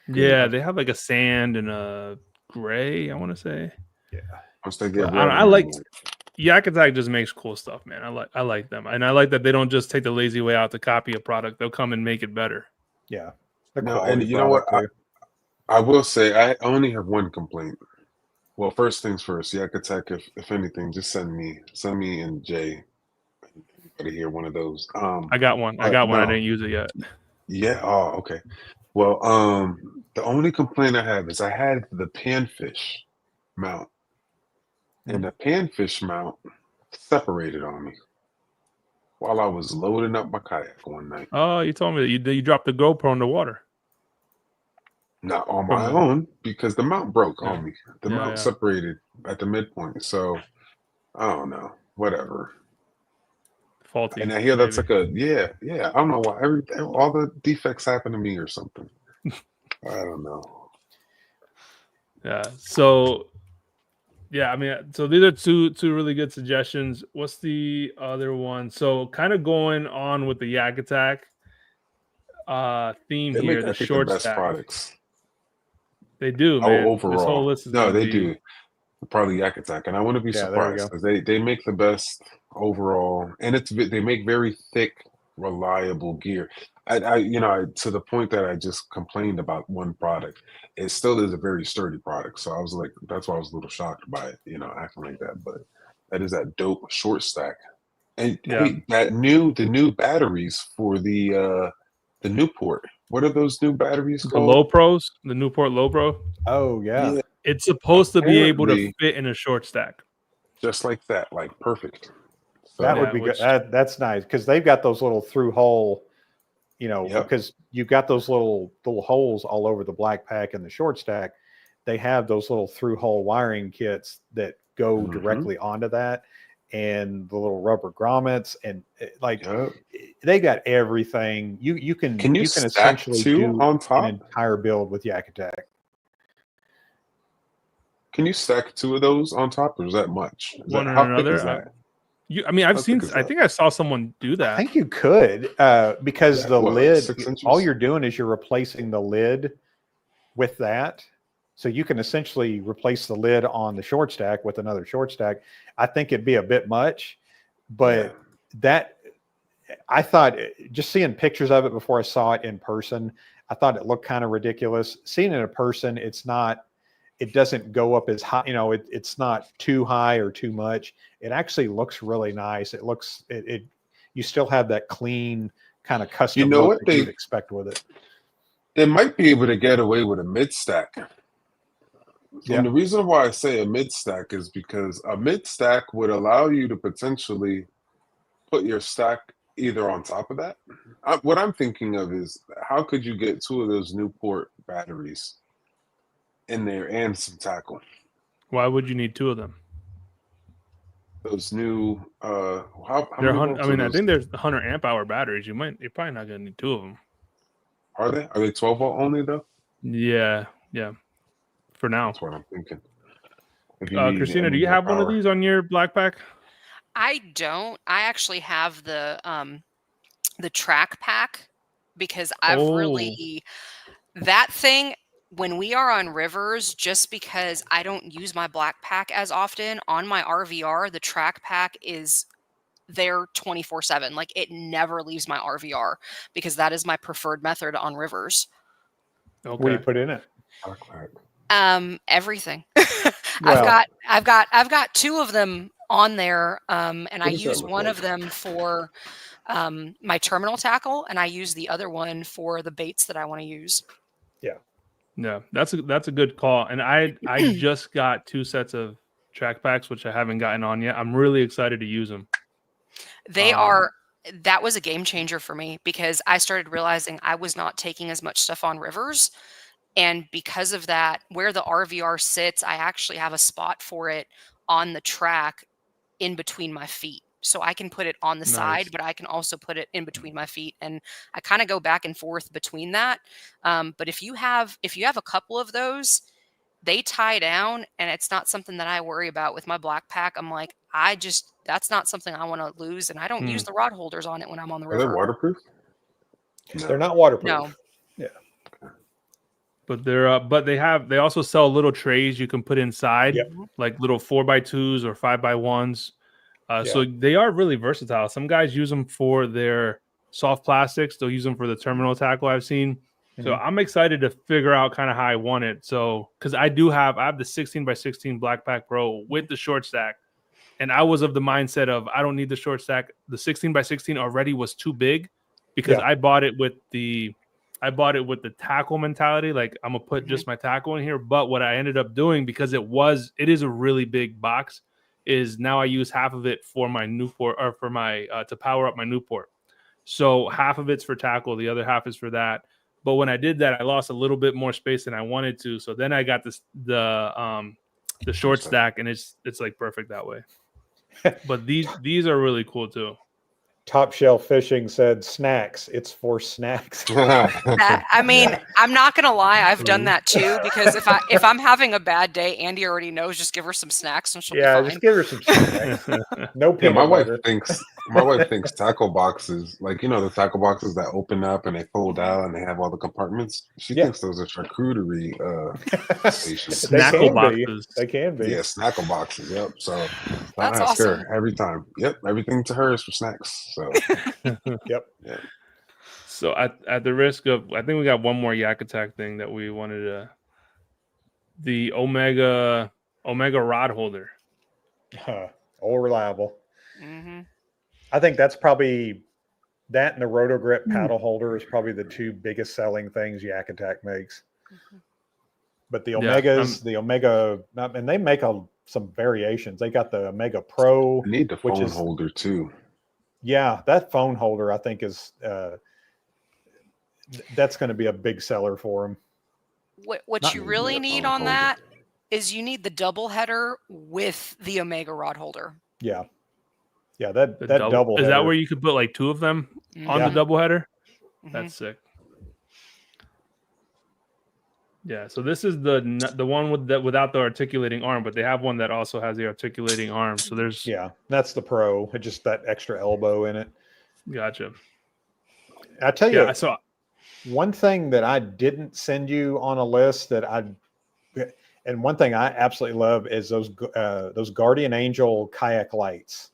They have like a sand and a gray, I want to say. Yeah. I like Yak Attack just makes cool stuff, man. I like them. And I like that they don't just take the lazy way out to copy a product. They'll come and make it better. Yeah. And you know what? I will say I only have one complaint. Well, first things first, Yak Attack, if anything, just send me and Jay to hear one of those. I got one. I didn't use it yet. Yeah. Oh, okay. Well, the only complaint I have is I had the panfish mount, and the panfish mount separated on me while I was loading up my kayak one night. Oh, you told me that you dropped the GoPro in the water. Not on my own, because the mount broke on me. The mount separated at the midpoint. So I don't know. Whatever. Faulty. And I hear that's like I don't know why all the defects happen to me or something. I don't know. Yeah. So I mean, so these are two really good suggestions. What's the other one? So kind of going on with the Yak Attack theme here, the short best stack products. They do, man. Overall. This whole list is they do. Probably Yak Attack, and I wouldn't be surprised because they make the best overall, and they make very thick, reliable gear. To the point that I just complained about one product, it still is a very sturdy product. So I was like, that's why I was a little shocked by it, acting like that. But that is that dope short stack. And wait, the new batteries for the Newport. What are those new batteries The called? Low Pros, the Newport Low Pro. Oh yeah. It's supposed to be able to fit in a short stack. Just like that, like perfect. So, that would be good. That's nice because they've got those little through hole, because you've got those little holes all over the black pack and the short stack. They have those little through hole wiring kits that go directly onto that, and the little rubber grommets, and they got everything. You can essentially do on top? an entire build with Yak Attack. Can you stack two of those on top, or is that much? How thick is that? I think I saw someone do that. I think you could, because the lid, all you're doing is you're replacing the lid with that. So you can essentially replace the lid on the short stack with another short stack. I think it'd be a bit much, but I thought, just seeing pictures of it before I saw it in person, I thought it looked kind of ridiculous. Seeing it in person, it doesn't go up as high, it's not too high or too much. It actually looks really nice. You still have that clean kind of custom look that you'd expect with it. They might be able to get away with a mid stack. And the reason why I say a mid stack is because a mid stack would allow you to potentially put your stack either on top of that. What I'm thinking of is, how could you get two of those Newport batteries in there and some tackle? Why would you need two of them? Those new I think there's 100 amp hour batteries. You're probably not gonna need two of them. Are they 12 volt only though? Yeah. For now. That's what I'm thinking. Christina, do you have one of these on your black pack? I don't. I actually have the track pack, because I've really, that thing, when we are on rivers, just because I don't use my black pack as often, on my RVR, the track pack is there 24/7. Like, it never leaves my RVR, because that is my preferred method on rivers. Okay. What do you put in it? Everything. I've got two of them on there, and I use one of them for my terminal tackle, and I use the other one for the baits that I want to use. Yeah, that's a good call. And I just got 2 sets of track packs, which I haven't gotten on yet. I'm really excited to use them. That was a game changer for me, because I started realizing I was not taking as much stuff on rivers. And because of that, where the RVR sits, I actually have a spot for it on the track in between my feet. So I can put it on the side, but I can also put it in between my feet. And I kind of go back and forth between that. But if you have a couple of those, they tie down, and it's not something that I worry about with my black pack. I'm like, that's not something I want to lose. And I don't use the rod holders on it when I'm on the river. Are they waterproof? No. They're not waterproof. No. Yeah. But they also sell little trays you can put inside, like little 4x2s or 5x1s. So they are really versatile. Some guys use them for their soft plastics. They'll use them for the terminal tackle, I've seen. So I'm excited to figure out kind of how I want it. So, because I have the 16x16 Black Pack Pro with the short stack, and I was of the mindset of, I don't need the short stack. The 16x16 already was too big, because I bought it with the tackle mentality. Like, I'm gonna put just my tackle in here. But what I ended up doing, because it is a really big box, is now I use half of it for my Newport, or for my to power up my Newport. So half of it's for tackle, the other half is for that. But when I did that, I lost a little bit more space than I wanted to. So then I got the short stack, and it's like perfect that way. But these are really cool too. Top Shelf Fishing said snacks. It's for snacks. I'm not gonna lie, I've done that too, because if I'm having a bad day, Andy already knows. Just give her some snacks and she'll be fine. Just give her some snacks. No peanut my wife butter. thinks My wife thinks tackle boxes, like the tackle boxes that open up and they fold out and they have all the compartments. She thinks those are charcuterie stations. They Snackle can be. boxes. They can be. Yeah, snackle boxes. Yep. So I That's ask awesome. her every time. Yep, everything to her is for snacks. So Yep. yeah. So at the risk of, I think we got one more Yak Attack thing that we wanted to. The Omega rod holder. All reliable. Mm-hmm. I think that's probably that, and the Roto Grip paddle holder is probably the two biggest selling things Yak Attack makes. Mm-hmm. But the Omegas, the Omega, and they make some variations. They got the Omega Pro. I need the phone holder too. Yeah, that phone holder I think is that's going to be a big seller for them. What you really need on that is you need the double header with the Omega rod holder. Yeah. Yeah, that double is header. that where you could put like two of them on the double header? That's sick. Yeah, so this is the one without the articulating arm, but they have one that also has the articulating arm. So there's that's the Pro. It's just that extra elbow in it. Gotcha. I tell you, so one thing that I didn't send you on a list and one thing I absolutely love is those Guardian Angel kayak lights.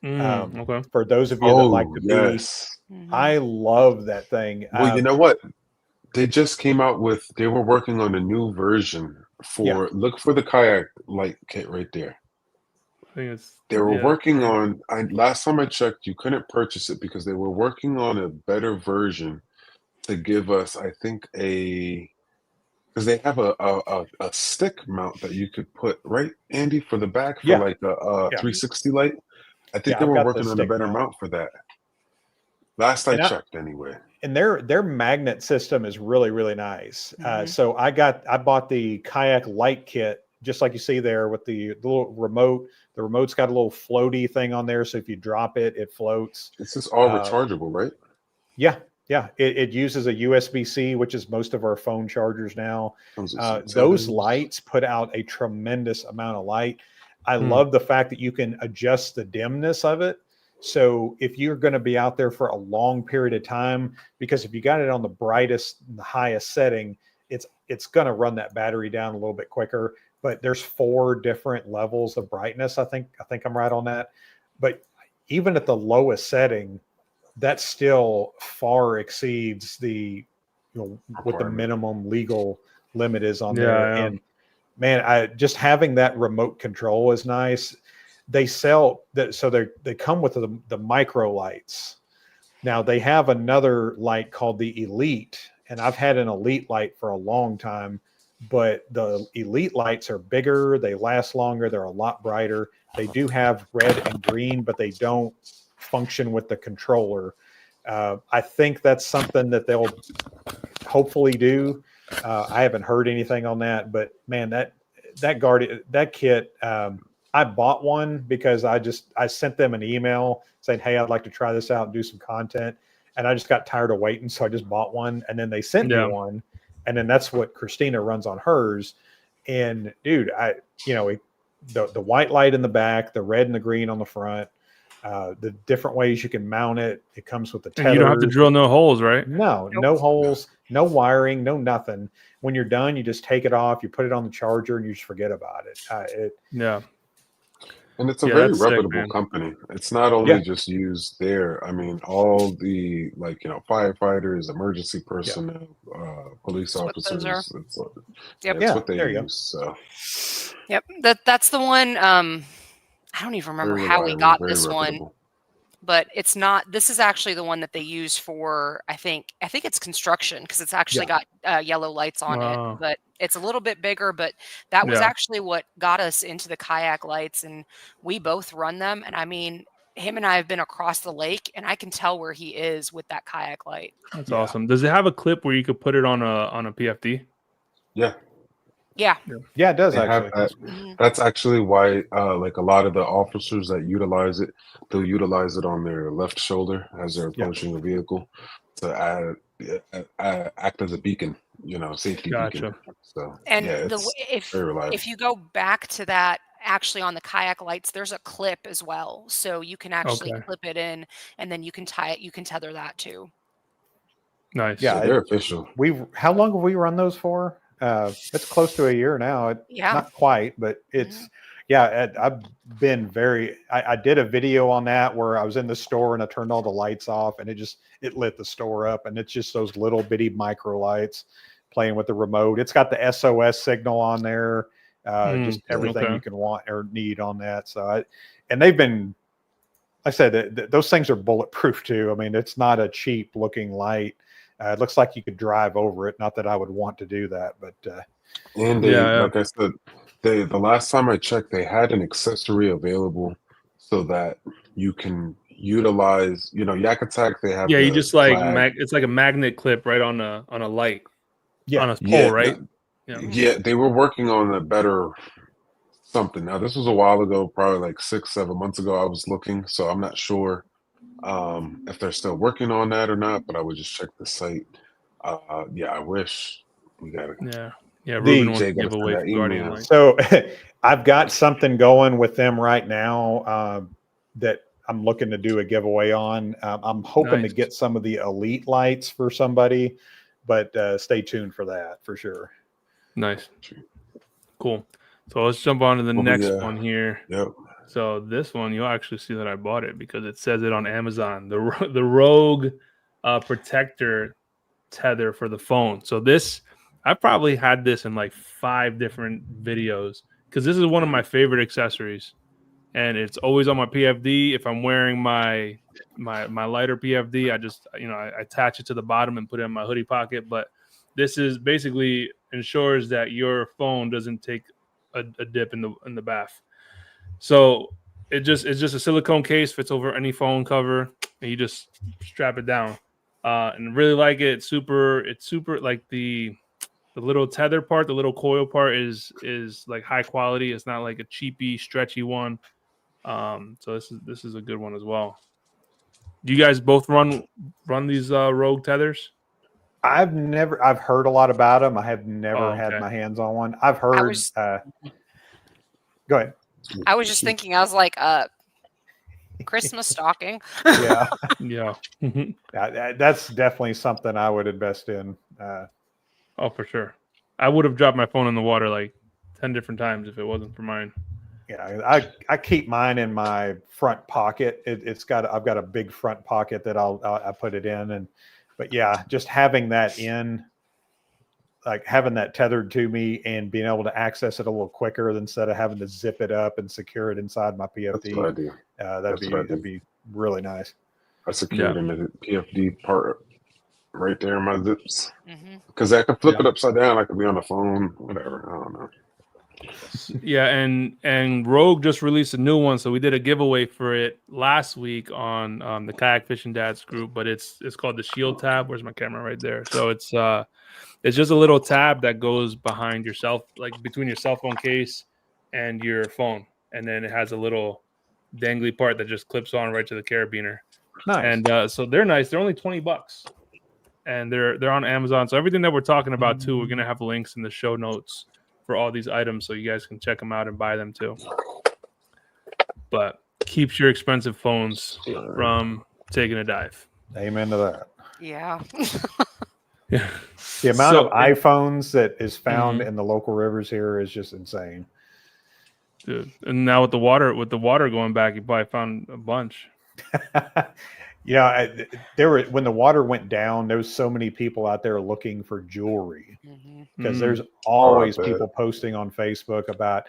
Okay. For those of you that like the yes. I love that thing. Well, you know what? They just came out with. They were working on a new version for. Look for the kayak light kit right there. I think they were working on. Last time I checked, you couldn't purchase it because they were working on a better version to give us. I think because they have a stick mount that you could put right, Andy, for the back for like a 360 light. I think they were working on a better mount for that. Last I checked, anyway. And their magnet system is really, really nice. So I bought the kayak light kit, just like you see there with the little remote. The remote's got a little floaty thing on there, so if you drop it, it floats. This is all rechargeable, right? Yeah. It uses a USB-C, which is most of our phone chargers now. Those lights put out a tremendous amount of light. I love the fact that you can adjust the dimness of it. So if you're going to be out there for a long period of time, because if you got it on the brightest, the highest setting, it's going to run that battery down a little bit quicker. But there's 4 different levels of brightness. I think I'm right on that. But even at the lowest setting, that still far exceeds what the minimum legal limit is on there. And man, just having that remote control is nice. They sell that, so they come with the micro lights. Now they have another light called the Elite, and I've had an Elite light for a long time, but the Elite lights are bigger, they last longer, they're a lot brighter. They do have red and green, but they don't function with the controller. I think that's something that they'll hopefully do. I haven't heard anything on that, but man, that kit. I bought one because I sent them an email saying, hey, I'd like to try this out and do some content. And I just got tired of waiting. So I just bought one, and then they sent me one. And then that's what Christina runs on hers. And dude, the white light in the back, the red and the green on the front, the different ways you can mount it. It comes with the tethers. And you don't have to drill no holes, right? No holes, no wiring, no nothing. When you're done, you just take it off, you put it on the charger, and you just forget about it. And it's a very reputable company. It's not only just used there. I mean, all the firefighters, emergency personnel, police officers. It's what they use. So. Yep, that's the one. I don't even remember how we got this one, but it's not. This is actually the one that they use for. I think it's construction, because it's actually got yellow lights on it, but it's a little bit bigger. But that was actually what got us into the kayak lights, and we both run them. And I mean, him and I have been across the lake, and I can tell where he is with that kayak light. That's awesome. Does it have a clip where you could put it on a PFD? Yeah. Yeah, it does actually. That's actually why, a lot of the officers that utilize it, they'll utilize it on their left shoulder as they're approaching a vehicle to act as a beacon, safety beacon. So, and it's very reliable. if you go back to that actually on the kayak lights, there's a clip as well. So you can actually clip it in, and then you can tie it. You can tether that too. Nice. Yeah, they're official. How long have we run those for? It's close to a year now. Not quite, but it's I've been I did a video on that where I was in the store and I turned all the lights off and it lit the store up, and it's just those little bitty micro lights playing with the remote. It's got the SOS signal on there, just everything you can want or need on that. So and they've been, like I said, those things are bulletproof too. I mean, it's not a cheap looking light. It looks like you could drive over it. Not that I would want to do that, but and like I said, the last time I checked, they had an accessory available so that you can utilize. Yak Attack. They have you just like it's like a magnet clip right on a light. On a pole, right? Yeah, they were working on a better something. Now this was a while ago, probably like 6-7 months ago. I was looking, so I'm not sure if they're still working on that or not, but I would just check the site. I wish we got it. Ruben wants to give away for Guardian Light. So I've got something going with them right now that I'm looking to do a giveaway on. I'm hoping to get some of the elite lights for somebody, but stay tuned for that for sure. Nice. Cool. So let's jump on to the next one here. Yep. So this one, you'll actually see that I bought it because it says it on Amazon. The Rogue protector tether for the phone. So this, I probably had this in like 5 different videos because this is one of my favorite accessories, and it's always on my PFD. If I'm wearing my lighter PFD, I just I attach it to the bottom and put it in my hoodie pocket. But this is basically ensures that your phone doesn't take a dip in the bath. So it's just a silicone case, fits over any phone cover, and you just strap it down. And really like it. It's super like the little tether part, the little coil part is like high quality. It's not like a cheapy, stretchy one. So this is a good one as well. Do you guys both run these Rogue tethers? I've heard a lot about them. I have never had my hands on one. I've heard. Go ahead. I was just thinking. I was like, Christmas stocking. Yeah. That's definitely something I would invest in. Oh, for sure. I would have dropped my phone in the water like 10 different times if it wasn't for mine. Yeah, I keep mine in my front pocket. I've got a big front pocket that I put it in, but yeah, just having that like having that tethered to me and being able to access it a little quicker instead of having to zip it up and secure it inside my PFD. That'd be really nice. I secured in the PFD part right there in my zips because I can flip it upside down. I could be on the phone, whatever. I don't know. Yeah, and Rogue just released a new one, so we did a giveaway for it last week on the Kayak Fishing Dads group. But it's called the Shield tab. Where's my camera? Right there. So it's just a little tab that goes behind yourself, like between your cell phone case and your phone, and then it has a little dangly part that just clips on right to the carabiner. Nice. And so they're nice. They're only $20, and they're on Amazon. So everything that we're talking about too, we're gonna have links in the show notes for all these items, so you guys can check them out and buy them too. But keeps your expensive phones from taking a dive. Amen to that. Yeah. Yeah. The amount of iPhones that is found in the local rivers here is just insane. Dude. And now with the water going back, you probably found a bunch. When the water went down, there was so many people out there looking for jewelry because there's always people posting on Facebook about,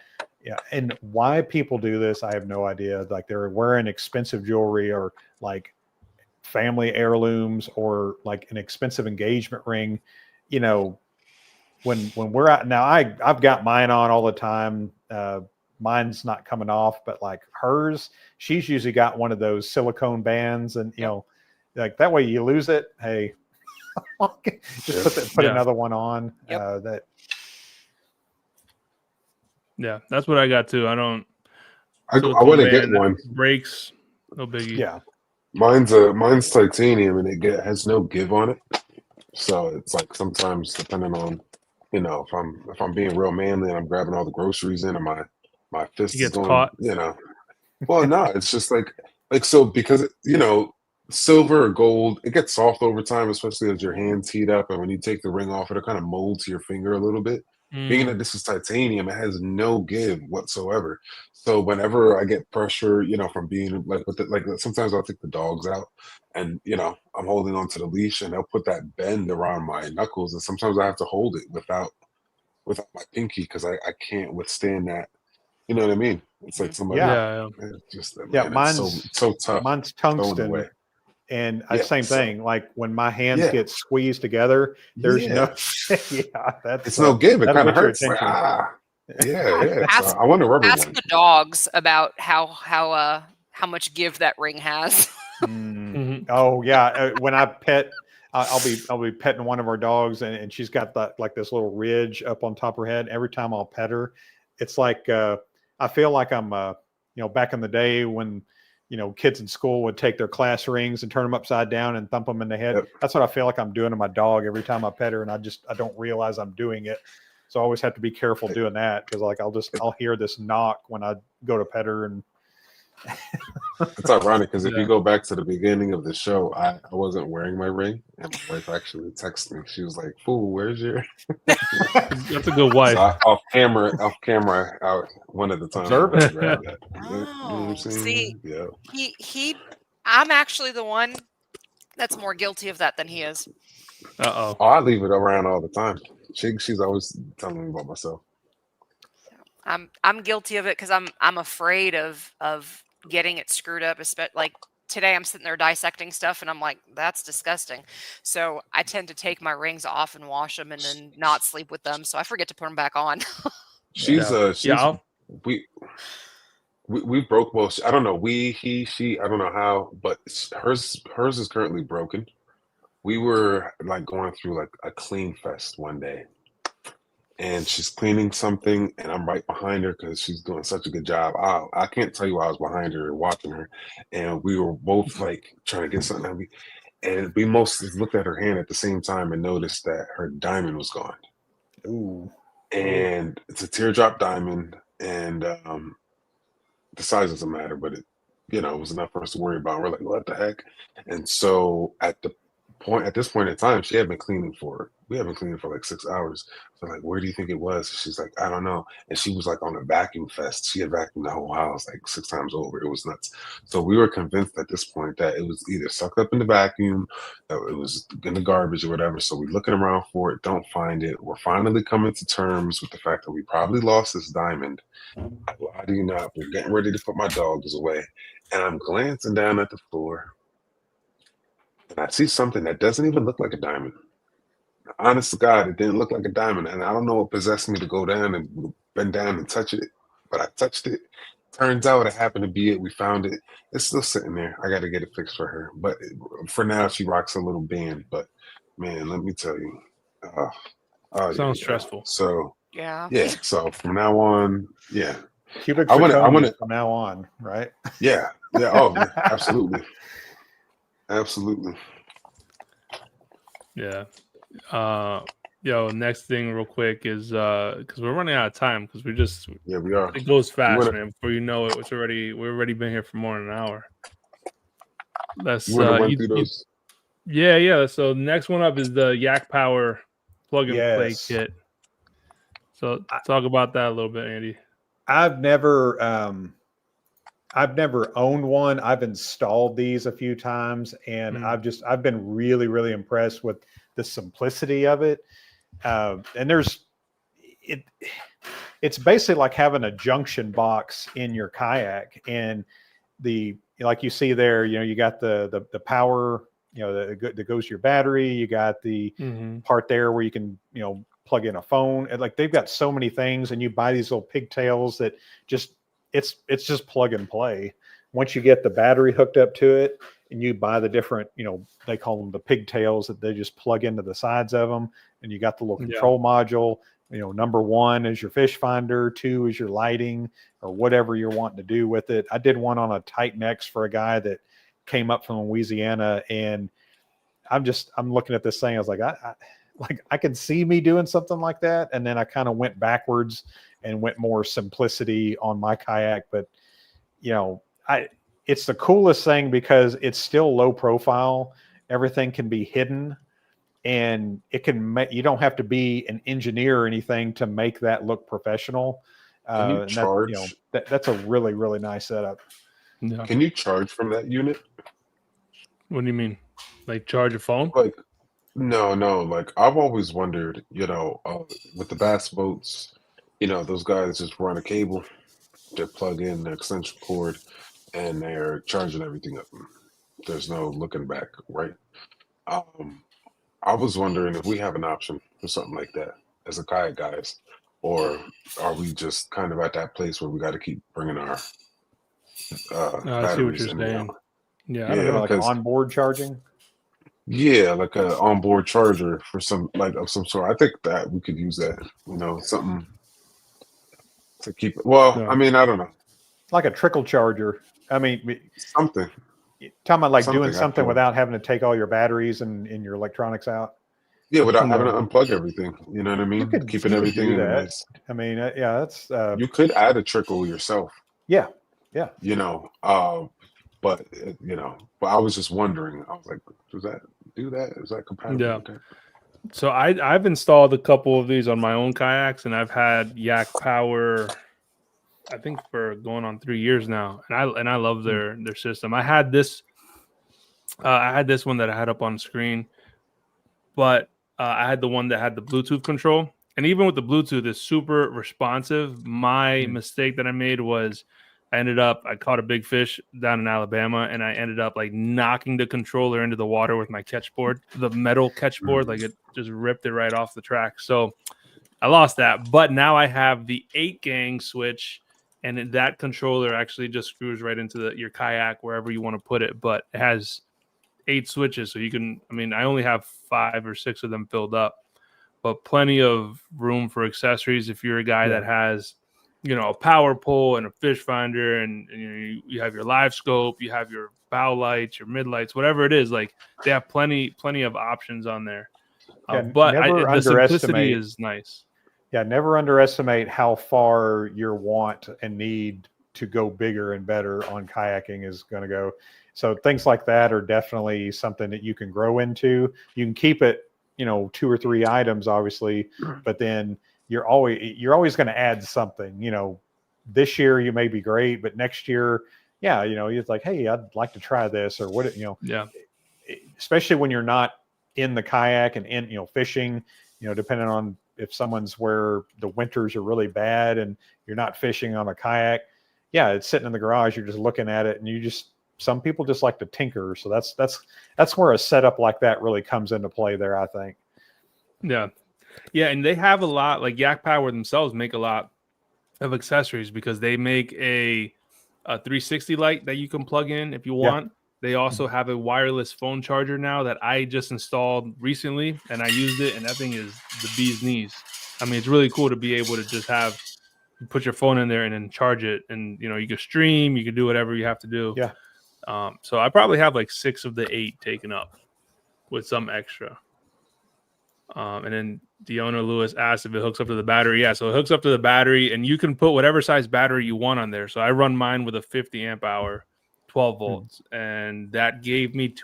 and why people do this, I have no idea. Like they're wearing expensive jewelry or like family heirlooms or like an expensive engagement ring. When we're out now, I've got mine on all the time. Mine's not coming off, but like hers, she's usually got one of those silicone bands, and like that way you lose it. Hey, just put another one on. That's what I got too. I want to get one. Breaks, no biggie. Yeah, mine's titanium and it has no give on it, so it's like sometimes depending on if I'm being real manly and I'm grabbing all the groceries in, and my my fist He is gets going, caught. Well, no, it's just like so because silver or gold, it gets soft over time, especially as your hands heat up, and when you take the ring off, it'll kind of mold to your finger a little bit. Being that this is titanium, it has no give whatsoever. So whenever I get pressure, from being like sometimes I'll take the dogs out, and I'm holding onto the leash, and they'll put that bend around my knuckles, and sometimes I have to hold it without my pinky because I can't withstand that. You know what I mean? It's like somebody. Yeah. Yeah. It's just Yeah, man, it's so tough mine's throwing away. tungsten, and Yeah, same so thing. Like when my hands yeah, get squeezed together, there's no. yeah. Yeah, It's no give. It that'll kind of get your hurts. Like attention. yeah. So Ask I want a rubber ask one. the dogs about how much give that ring has. Oh yeah, when I pet, I'll be petting one of our dogs, and she's got like this little ridge up on top of her head. Every time I'll pet her, it's like I feel like I'm back in the day when kids in school would take their class rings and turn them upside down and thump them in the head. Yep. That's what I feel like I'm doing to my dog every time I pet her, and I don't realize I'm doing it. So I always have to be careful doing that because like I'll hear this knock when I go to pet her. And It's ironic because if you go back to the beginning of the show, I wasn't wearing my ring, and my wife actually texted me. She was like, "Fool, where's your?" That's a good wife. So off camera, out one of the times I went to grab that. You know what I'm See, saying? Yeah. I'm actually the one that's more guilty of that than he is. Oh, I leave it around all the time. She's always telling me about myself. I'm guilty of it because I'm afraid of getting it screwed up. Especially like today, I'm sitting there dissecting stuff, and I'm like, that's disgusting. So I tend to take my rings off and wash them, and then not sleep with them. So I forget to put them back on. She's we broke most. I don't know. We, he, she. I don't know how, but hers is currently broken. We were like going through like a clean fest one day, and she's cleaning something, and I'm right behind her because she's doing such a good job. I can't tell you why I was behind her watching her, and we were both like trying to get something out of me, and we most looked at her hand at the same time and noticed that her diamond was gone. Ooh. And it's a teardrop diamond, and the size doesn't matter, but it was enough for us to worry about. We're like, what the heck? And so at this point in time, we have been cleaning for like 6 hours. So like, where do you think it was? She's like, I don't know. And she was like on a vacuum fest. She had vacuumed the whole house like 6 times over. It was nuts. So we were convinced at this point that it was either sucked up in the vacuum, that it was in the garbage or whatever. So we're looking around for it, don't find it. We're finally coming to terms with the fact that we probably lost this diamond. I lie to you not. We're getting ready to put my dogs away. And I'm glancing down at the floor, and I see something that doesn't even look like a diamond. Honest to God, it didn't look like a diamond. And I don't know what possessed me to go down and bend down and touch it, but I touched it. Turns out it happened to be it. We found it. It's still sitting there. I got to get it fixed for her. But for now, she rocks a little band. But man, let me tell you. Sounds stressful. So yeah. So from now on, yeah. Cubic I want from now on, right? Yeah. Oh, yeah, absolutely. Absolutely. Yeah. Next thing real quick is because we're running out of time because we are. It goes fast, man. Before you know it, we've already been here for more than an hour. Let's run through those. Yeah. So next one up is the Yak Power plug and play Yes. kit. So talk about that a little bit, Andy. I've never owned one. I've installed these a few times, and I've been really, really impressed with the simplicity of it. And it's basically like having a junction box in your kayak, and like you see there, you got the power, that goes to your battery. You got the part there where you can, plug in a phone, and like they've got so many things, and you buy these little pigtails that it's just plug and play. Once you get the battery hooked up to it, and you buy the different, they call them the pigtails that they just plug into the sides of them, and you got the little control module. Number 1 is your fish finder, 2 is your lighting, or whatever you're wanting to do with it. I did one on a Titan X for a guy that came up from Louisiana, and I'm looking at this thing. I was like, I can see me doing something like that. And then I kind of went backwards and went more simplicity on my kayak. But, it's the coolest thing because it's still low profile. Everything can be hidden, and it can you don't have to be an engineer or anything to make that look professional. Can you charge? That's a really, really nice setup. Yeah. Can you charge from that unit? What do you mean? Like charge a phone? Like, no. Like, I've always wondered, with the bass boats, those guys just run a cable, they plug in the extension cord, and they're charging everything up. There's no looking back, right? I was wondering if we have an option for something like that as a kayak guys, or are we just kind of at that place where we got to keep bringing our I see what batteries you're in and saying. out? Yeah, I don't know, like 'cause- onboard charging. Yeah, like a onboard charger for some of some sort. I think that we could use that, something to keep it. Well, No. I mean, I don't know, Like a trickle charger. I mean, something. talking about like doing Something something actually. without having to take all your batteries and your electronics out. Yeah, without having to No. unplug everything. You know what I mean? Keeping you could everything do in a that. nice. I mean, yeah, that's You could add a trickle yourself. yeah. But but I was just wondering. I was like, does that do that? Is that compatible? Yeah. with that? So I've installed a couple of these on my own kayaks, and I've had Yak Power, I think, for going on 3 years now, and I love their system. I had this one that I had up on screen, but I had the one that had the Bluetooth control, and even with the Bluetooth, it's super responsive. My mistake that I made was I caught a big fish down in Alabama, and I ended up like knocking the controller into the water with my catch board, the metal catch board, like it just ripped it right off the track. So I lost that, but now I have the 8-gang switch, and that controller actually just screws right into your kayak wherever you want to put it, but it has 8 switches, so you can, I only have 5 or 6 of them filled up, but plenty of room for accessories if you're a guy that has a power pole and a fish finder, and you have your live scope, you have your bow lights, your mid lights, whatever it is. Like, they have plenty of options on there. But the simplicity is nice. Yeah, never underestimate how far your want and need to go bigger and better on kayaking is going to go. So things like that are definitely something that you can grow into. You can keep it, 2 or 3 items, obviously, but then you're always going to add something. This year you may be great, but next year, it's like, hey, I'd like to try this, or what, especially when you're not in the kayak and in, fishing, depending on if someone's where the winters are really bad and you're not fishing on a kayak. Yeah, it's sitting in the garage. You're just looking at it, and some people just like to tinker. So that's where a setup like that really comes into play there, I think. Yeah. Yeah, and they have a lot, like Yak Power themselves make a lot of accessories because they make a 360 light that you can plug in if you want. They also have a wireless phone charger now that I just installed recently, and I used it, and that thing is the bee's knees. It's really cool to be able to just put your phone in there and then charge it, and you can stream, you can do whatever you have to do. Yeah. So I probably have like 6 of the 8 taken up with some extra. And then Deona Lewis asked if it hooks up to the battery. Yeah, so it hooks up to the battery, and you can put whatever size battery you want on there. So I run mine with a 50 amp hour, 12 volts, and that gave me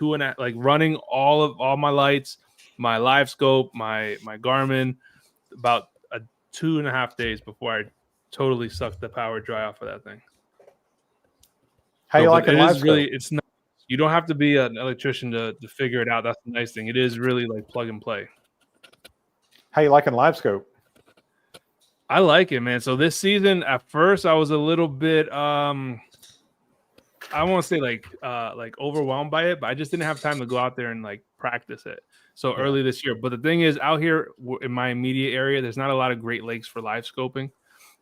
running all my lights, my live scope, my Garmin, about 2.5 days before I totally sucked the power dry off of that thing. How you like it? Is really, it's not. You don't have to be an electrician to figure it out. That's the nice thing. It is really like plug and play. How you liking live scope? I like it, man. So this season, at first, I was a little bit, I won't say like overwhelmed by it, but I just didn't have time to go out there and like practice it. So early this year. But the thing is, out here in my immediate area, there's not a lot of Great Lakes for live scoping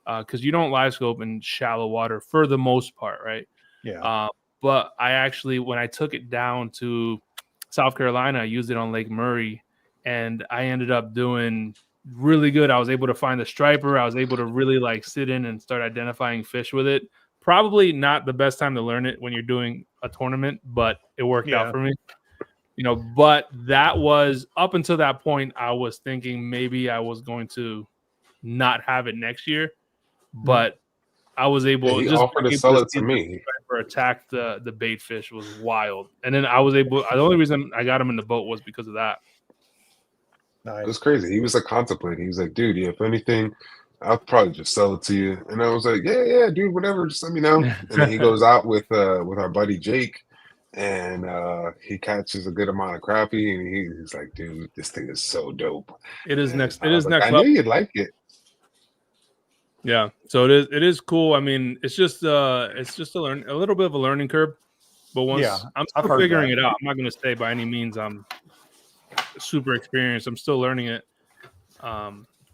because you don't live scope in shallow water for the most part, right? Yeah. But I actually, when I took it down to South Carolina, I used it on Lake Murray, and I ended up doing really good. I was able to find the striper. I was able to really like sit in and start identifying fish with it. Probably not the best time to learn it when you're doing a tournament, but it worked out for me. But that was up until that point, I was thinking maybe I was going to not have it next year. but I was able he just offered to being sell able it see to the me. striper attack the bait fish was wild. And then I was able. The only reason I got him in the boat was because of that. It was crazy. He was like contemplating. He was like, dude, if anything, I'll probably just sell it to you. And I was like, yeah, dude, whatever, just let me know. And then he goes out with our buddy Jake, and he catches a good amount of crappie, and he's like, dude, this thing is so dope. It is And next. I It was is like, next I knew level. you'd like it. Yeah. So it is cool. I mean, it's just a little bit of a learning curve. But once I'm I've still heard figuring that. it out. I'm not going to say by any means I'm super experienced. I'm still learning it.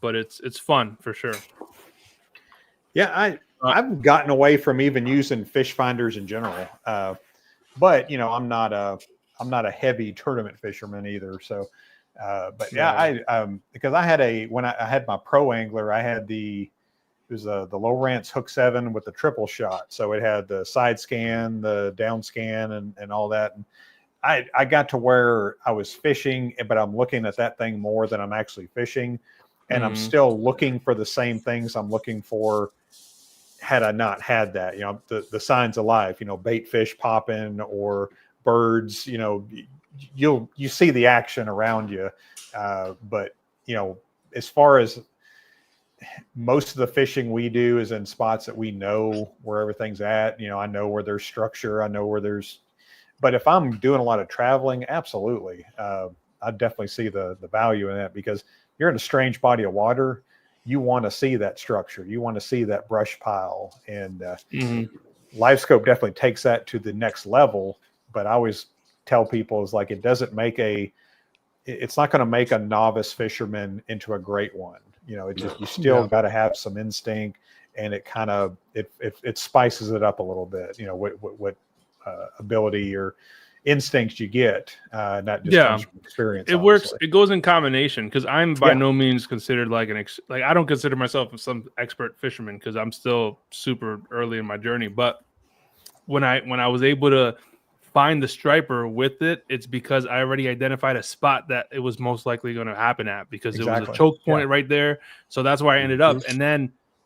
But it's fun for sure. Yeah, I've gotten away from even using fish finders in general. But I'm not a heavy tournament fisherman either. So, but yeah, because I had when I had my pro angler, I had it was the Lowrance Hook 7 with the triple shot. So it had the side scan, the down scan, and all that. And I got to where I was fishing, but I'm looking at that thing more than I'm actually fishing. And I'm still looking for the same things I'm looking for had I not had that. The signs of life, bait fish popping or birds, you see the action around you. But as far as most of the fishing we do is in spots that we know where everything's at. I know where there's structure. I know where there's, but if I'm doing a lot of traveling, absolutely. I definitely see the value in that, because you're in a strange body of water. You want to see that structure. You want to see that brush pile, and LiveScope definitely takes that to the next level. But I always tell people is like, it's not going to make a novice fisherman into a great one. You still got to have some instinct, and it kind of, it spices it up a little bit, what ability or instincts you get, not just comes from experience. It works. It goes in combination, because I'm by no means considered like I don't consider myself some expert fisherman, because I'm still super early in my journey. But when I was able to find the striper with it, it's because I already identified a spot that it was most likely going to happen at, because it was a choke point right there. So that's where I ended up.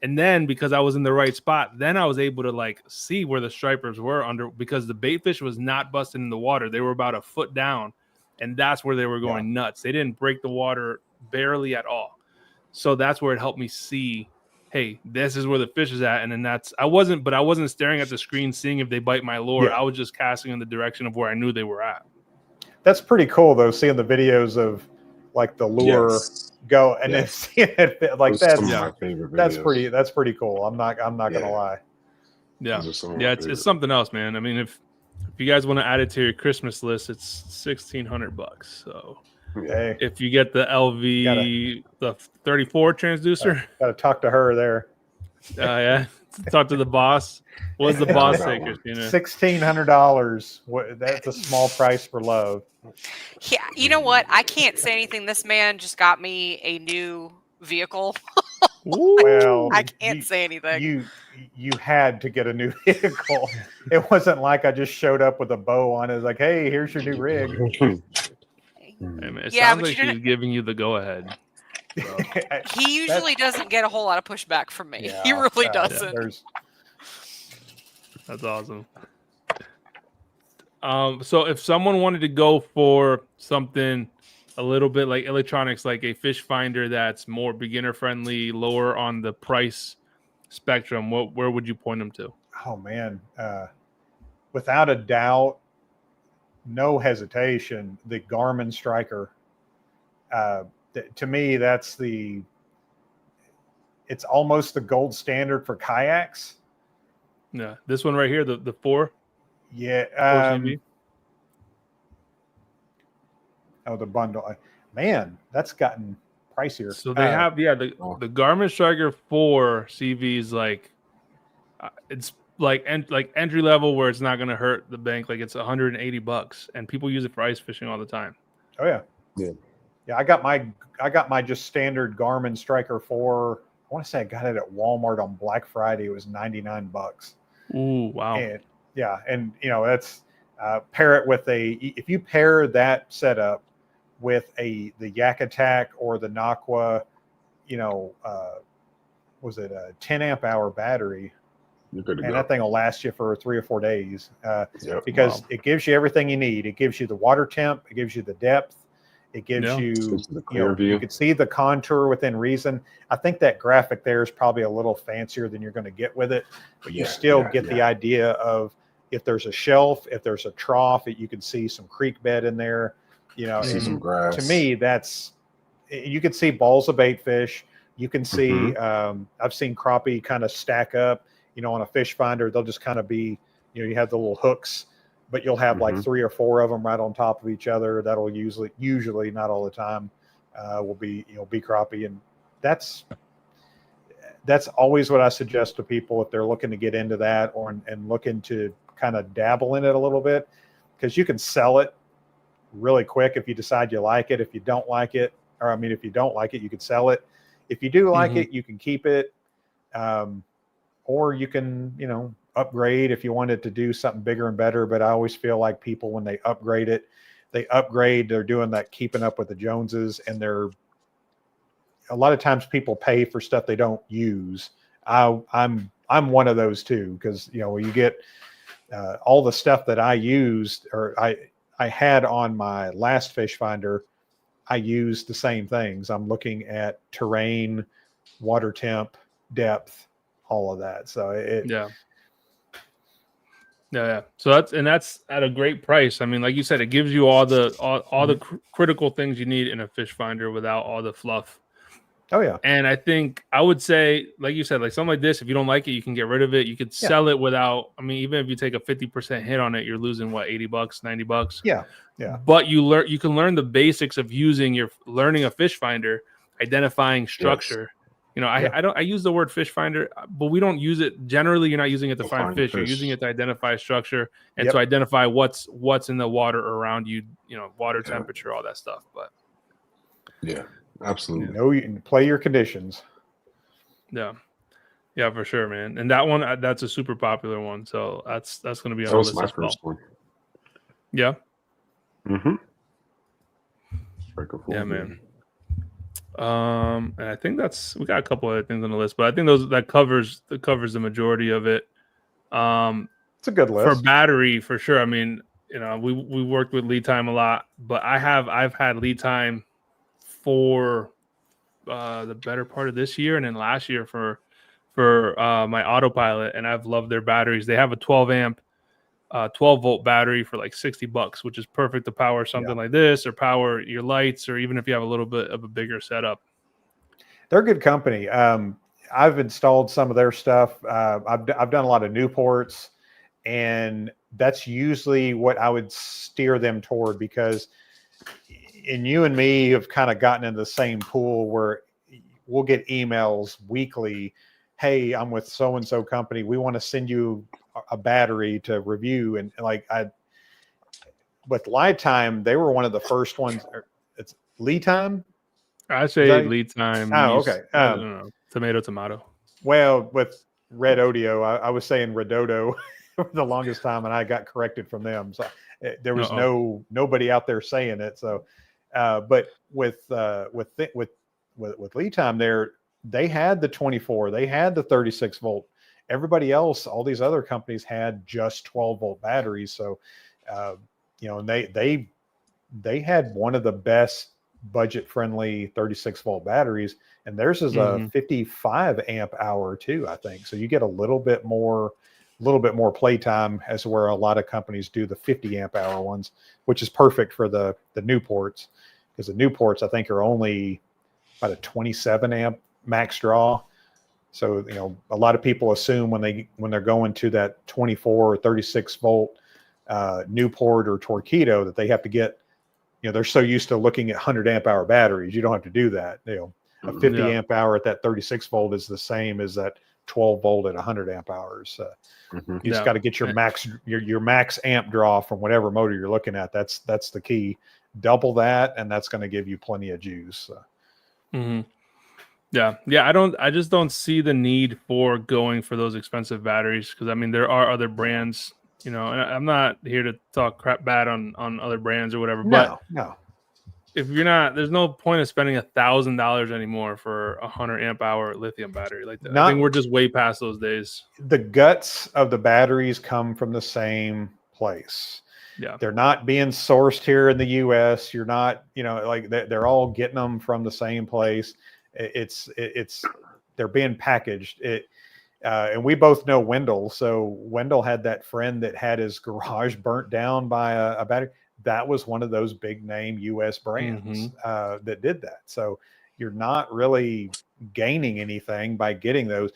And then because I was in the right spot, then I was able to like see where the stripers were under, because the bait fish was not busting in the water. They were about a foot down, and that's where they were going nuts. They didn't break the water barely at all. So that's where it helped me see, hey, this is where the fish is at. And then I wasn't staring at the screen seeing if they bite my lure. I was just casting in the direction of where I knew they were at. That's pretty cool though, seeing the videos of like the lure go and then seeing it like that. Some of my favorite videos. That's pretty cool. I'm not gonna lie. It's something else, man. I mean, if you guys want to add it to your Christmas list, it's $1,600. So if you get the LV, the 34 transducer, gotta talk to her there. Talk to the boss. What's the boss say, Christina? $1,600. That's a small price for love. Yeah, you know what? I can't say anything. This man just got me a new vehicle. Well, I can't say anything. You had to get a new vehicle. It wasn't like I just showed up with a bow on it. It's like, hey, here's your new rig. Hey, man, it sounds like he's giving you the go ahead. So. He usually doesn't get a whole lot of pushback from me. He really doesn't. That's awesome. So if someone wanted to go for something a little bit like electronics, like a fish finder that's more beginner friendly, lower on the price spectrum, where would you point them to? Oh man, without a doubt, no hesitation, the Garmin Striker. To me, it's almost the gold standard for kayaks. Yeah, this one right here, the 4. Yeah. The bundle. Man, that's gotten pricier. So they have the Garmin Striker 4 CV is like it's like entry level where it's not going to hurt the bank. Like it's $180, and people use it for ice fishing all the time. Oh yeah. I got my just standard Garmin Striker 4. I want to say I got it at Walmart on Black Friday. It was $99. Ooh, wow. And that's pair it with if you pair that setup with the Yak Attack or the Naqua, was it a 10 amp hour battery, You're good to and go. that thing will last you for 3 or 4 days Yep. because it gives you everything you need. It gives you the water temp, it gives you the depth, it gives you, the clear view. You can see the contour within reason. I think that graphic there is probably a little fancier than you're going to get with it, but you still get the idea of if there's a shelf, if there's a trough, you can see some creek bed in there. See some grass. To me, you can see balls of bait fish. You can see, I've seen crappie kind of stack up, on a fish finder. They'll just kind of be, you have the little hooks, but you'll have like 3 or 4 of them right on top of each other. That'll usually not all the time, will be, be crappie. And that's always what I suggest to people if they're looking to get into that and looking to kind of dabble in it a little bit, because you can sell it really quick if you decide you like it. If you don't like it, if you don't like it, you could sell it. If you do like it, you can keep it. Or you can, upgrade if you wanted to do something bigger and better. But I always feel like people, when they upgrade it, they're doing that keeping up with the Joneses, and a lot of times people pay for stuff they don't use. I'm one of those too, because, you get all the stuff that I used or I had on my last fish finder. I used the same things. I'm looking at terrain, water temp, depth, all of that. So yeah. So that's at a great price. I mean, like you said, it gives you all the critical things you need in a fish finder without all the fluff. Oh yeah. And I think I would say, like you said, like something like this, if you don't like it, you can get rid of it. You could sell it without, even if you take a 50% hit on it, you're losing what, $80, $90? Yeah. Yeah. But you can learn the basics of learning a fish finder, identifying structure. I use the word fish finder, but we don't use it. Generally, you're not using it to find fish. You're using it to identify structure and to identify what's in the water around you, water temperature, all that stuff. But yeah, absolutely. You can play your conditions. Yeah, for sure, man. And that one, that's a super popular one. So that's going to be on the list my as first well. one. Yeah. Yeah, man. And I think we got a couple other things on the list, but I think that covers the majority of it. It's a good list for battery for sure. We worked with lead time a lot, but I've had lead time for the better part of this year and then last year for my autopilot, and I've loved their batteries. They have a 12 amp 12 volt battery for like $60, which is perfect to power something like this or power your lights, or even if you have a little bit of a bigger setup. They're a good company. I've installed some of their stuff. I've done a lot of Newports, and that's usually what I would steer them toward, because you and me have kind of gotten in the same pool where we'll get emails weekly. Hey, I'm with so-and-so company. We want to send you a battery to review. And with lead time, they were one of the first ones. It's lead time. I say lead time. Oh, okay. I don't know. Tomato. Well, with Red Odeo, I was saying Redodo for the longest time, and I got corrected from them. So there was nobody out there saying it. So, but with lead time there, they had the 24, they had the 36 volt. Everybody else, all these other companies had just 12 volt batteries. So, and they had one of the best budget friendly 36 volt batteries, and theirs is a 55 amp hour too, I think. So you get a little bit more playtime, as where a lot of companies do the 50 amp hour ones, which is perfect for the Newports, because the Newports I think are only about a 27 amp max draw. So, a lot of people assume when they're going to that 24 or 36 volt Newport or Torqeedo that they have to get, they're so used to looking at 100 amp hour batteries. You don't have to do that. A 50 amp hour at that 36 volt is the same as that 12 volt at 100 amp hours. You just got to get your max amp draw from whatever motor you're looking at. That's the key. Double that, and that's going to give you plenty of juice. Yeah. I just don't see the need for going for those expensive batteries, because there are other brands, and I'm not here to talk crap bad on other brands or whatever, but if you're not, there's no point of spending $1,000 anymore for a 100 amp hour lithium battery like that. I think we're just way past those days. The guts of the batteries come from the same place. Yeah, they're not being sourced here in the U.S. You're not, like they're all getting them from the same place. It's they're being packaged. And we both know Wendell. So Wendell had that friend that had his garage burnt down by a battery. That was one of those big name U.S. brands that did that. So you're not really gaining anything by getting those.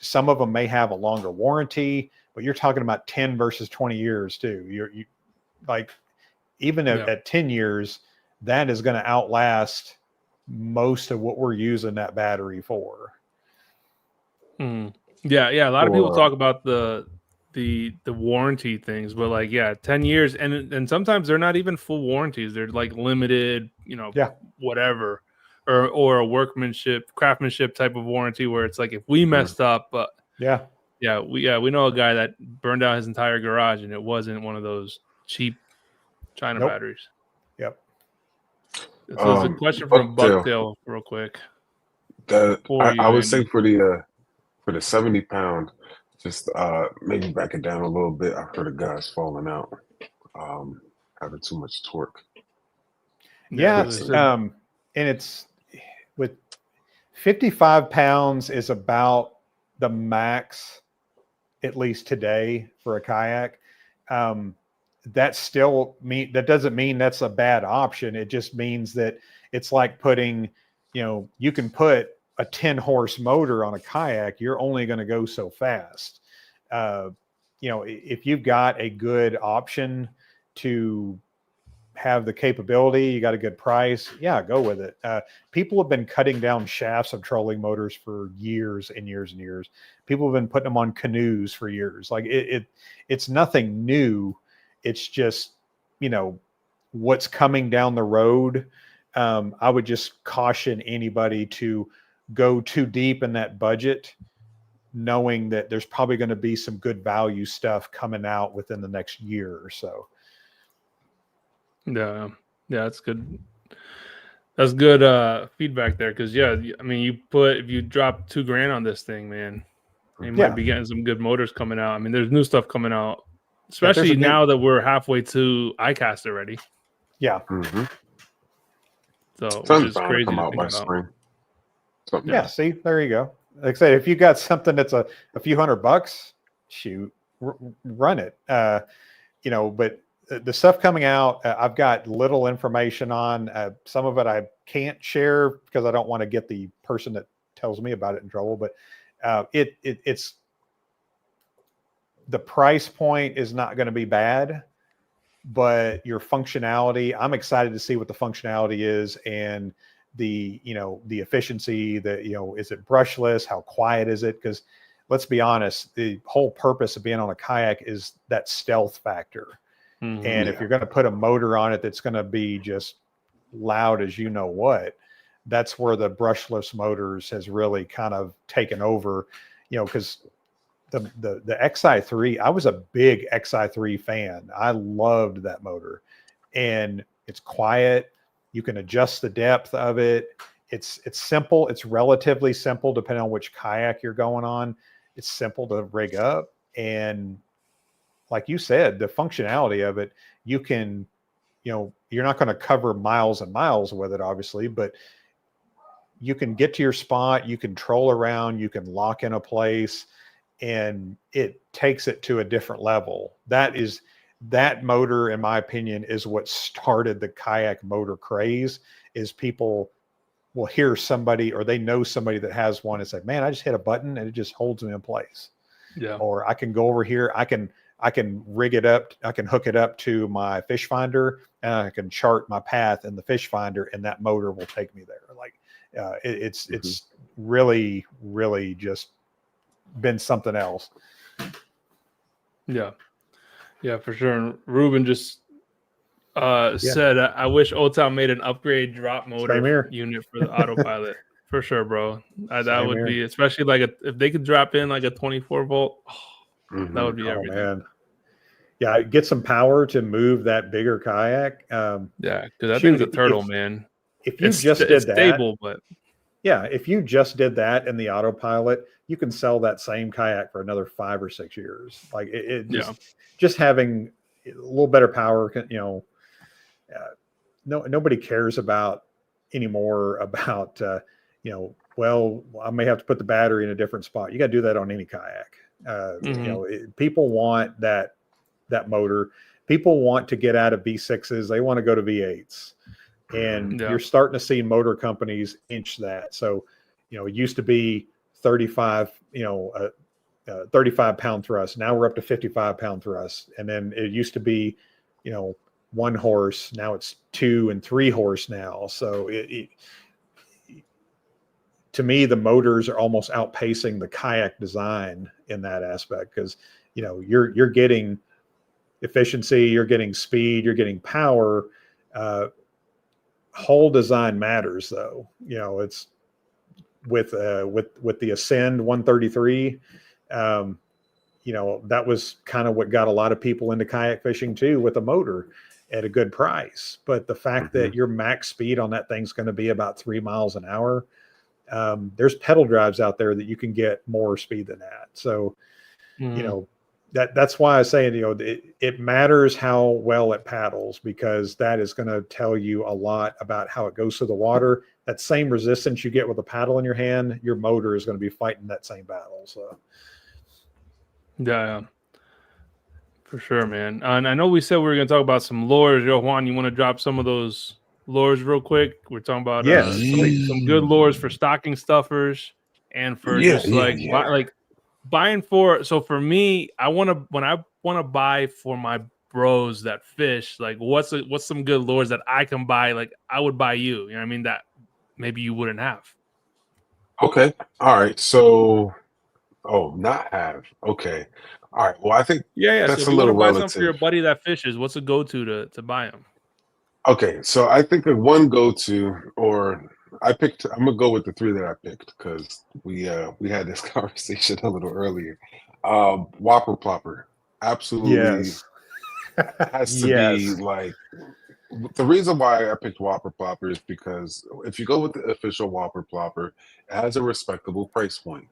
Some of them may have a longer warranty, but you're talking about 10 versus 20 years too. You like even at 10 years, that is going to outlast most of what we're using that battery for. Yeah. A lot of people talk about the warranty things, but 10 years, and sometimes they're not even full warranties. They're like limited, whatever, or a craftsmanship type of warranty where it's like if we messed up, but we know a guy that burned out his entire garage and it wasn't one of those cheap China batteries. Yep. So there's a question from Bucktail real quick. I would say for the 70 pound, just maybe back it down a little bit after the gas falling out, having too much torque. And it's with 55 pounds is about the max, at least today, for a kayak. That doesn't mean that's a bad option. It just means that it's like putting, you can put a 10 horse motor on a kayak. You're only going to go so fast. If you've got a good option to have the capability, you got a good price, go with it. People have been cutting down shafts of trolling motors for years and years and years. People have been putting them on canoes for years. Like it's nothing new. It's just, what's coming down the road. I would just caution anybody to go too deep in that budget, knowing that there's probably going to be some good value stuff coming out within the next year or so. Yeah, that's good. That's good feedback there, because if you drop $2,000 on this thing, man, you might be getting some good motors coming out. I mean, there's new stuff coming out, especially now that we're halfway to iCast already. Yeah. So which is crazy to come out think by about. spring. See, there you go. Like I said, if you got something that's a few $100, shoot, run it. But the stuff coming out, I've got little information on. Some of it I can't share because I don't want to get the person that tells me about it in trouble. But it's the price point is not going to be bad, but your functionality, I'm excited to see what the functionality is and the efficiency. Is it brushless? How quiet is it? Because let's be honest, the whole purpose of being on a kayak is that stealth factor. And if you're going to put a motor on it that's going to be just loud as you know what, that's where the brushless motors has really kind of taken over, because the XI3, I was a big XI3 fan. I loved that motor, and it's quiet. You can adjust the depth of it. It's simple. It's relatively simple depending on which kayak you're going on. It's simple to rig up, and like you said, the functionality of it, you can, you're not going to cover miles and miles with it, obviously, but you can get to your spot, you can troll around, you can lock in a place, and it takes it to a different level. That motor, in my opinion, is what started the kayak motor craze. Is people will hear somebody or they know somebody that has one and say, man, I just hit a button and it just holds me in place. Yeah. Or I can go over here, I can rig it up. I can hook it up to my fish finder and I can chart my path in the fish finder and that motor will take me there. Like it's really, really just been something else. Yeah, for sure. And Ruben just said, I wish Otown made an upgrade drop motor unit for the autopilot. For sure, bro. That would be, especially if they could drop in like a 24 volt, that would be everything. Man. Yeah, get some power to move that bigger kayak. Yeah, because that shoot, thing's a turtle, man. If you It's just did that, stable, but yeah, if you just did that in the autopilot, you can sell that same kayak for another 5 or 6 years. Like it just having a little better power, nobody cares about anymore about, well, I may have to put the battery in a different spot. You got to do that on any kayak. People want that motor. People want to get out of V6s. They want to go to V8s. And you're starting to see motor companies inch that. So, it used to be 35, 35-pound thrust. Now we're up to 55-pound thrust. And then it used to be, 1 horse. Now it's 2 and 3 horse now. So to me, the motors are almost outpacing the kayak design in that aspect, because, you're getting efficiency, you're getting speed, you're getting power. Hull design matters, though. It's with the Ascend 133. That was kind of what got a lot of people into kayak fishing too, with a motor at a good price. But the fact that your max speed on that thing's going to be about 3 miles an hour, there's pedal drives out there that you can get more speed than that. So, that's why I say, it matters how well it paddles, because that is going to tell you a lot about how it goes through the water. That same resistance you get with a paddle in your hand, your motor is going to be fighting that same battle. So, yeah, for sure, man. And I know we said we were going to talk about some lures. Yo, Juan, you want to drop some of those lures real quick? We're talking about some good lures for stocking stuffers and for buying for. So for me, when I want to buy for my bros that fish, like what's some good lures that I can buy? Like I would buy you. You know what I mean? That maybe you wouldn't have. Okay. All right. So, not have. Okay. All right. Well, I think that's So if a you want little to buy relative. something for your buddy that fishes, what's a go-to to buy him? Okay. So I think the one go-to, or I'm gonna go with the 3 that I picked, because we had this conversation a little earlier. Whopper plopper, absolutely has to be like. The reason why I picked Whopper Plopper is because if you go with the official Whopper Plopper, it has a respectable price point.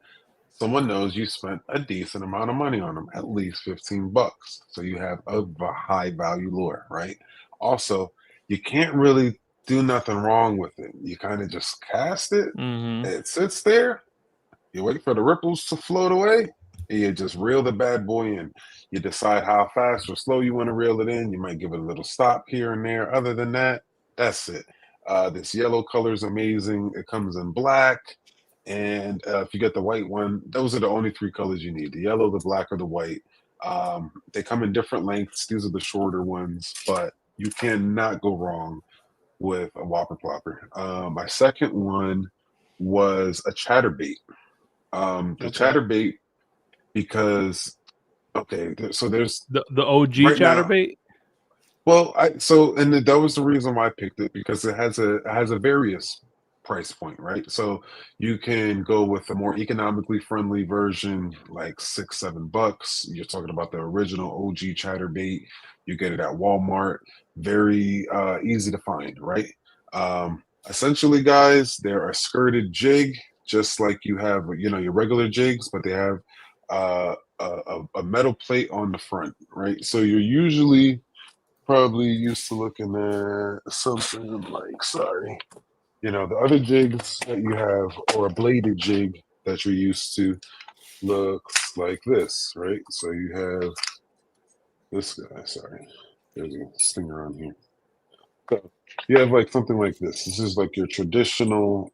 Someone knows you spent a decent amount of money on them, at least $15. So you have a high value lure, right? Also, you can't really do nothing wrong with it. You kind of just cast it, it sits there, you wait for the ripples to float away, and you just reel the bad boy in. You decide how fast or slow you want to reel it in. You might give it a little stop here and there. Other than that, that's it. This yellow color is amazing. It comes in black. And if you get the white one, those are the only 3 colors you need: the yellow, the black, or the white. They come in different lengths. These are the shorter ones, but you cannot go wrong with a Whopper Plopper. My second one was a chatterbait. The chatterbait, because so there's the OG right chatterbait. Well, that was the reason why I picked it, because it has a various price point, right? So you can go with a more economically friendly version, like $6-7. You're talking about the original OG chatterbait. You get it at Walmart. Very easy to find, right? Essentially, guys, they're a skirted jig, just like you have, your regular jigs, but they have a metal plate on the front, right? So you're usually probably used to looking at something like, the other jigs that you have, or a bladed jig that you're used to, looks like this, right? So you have this guy, there's a stinger on here. So you have like something like this. This is like your traditional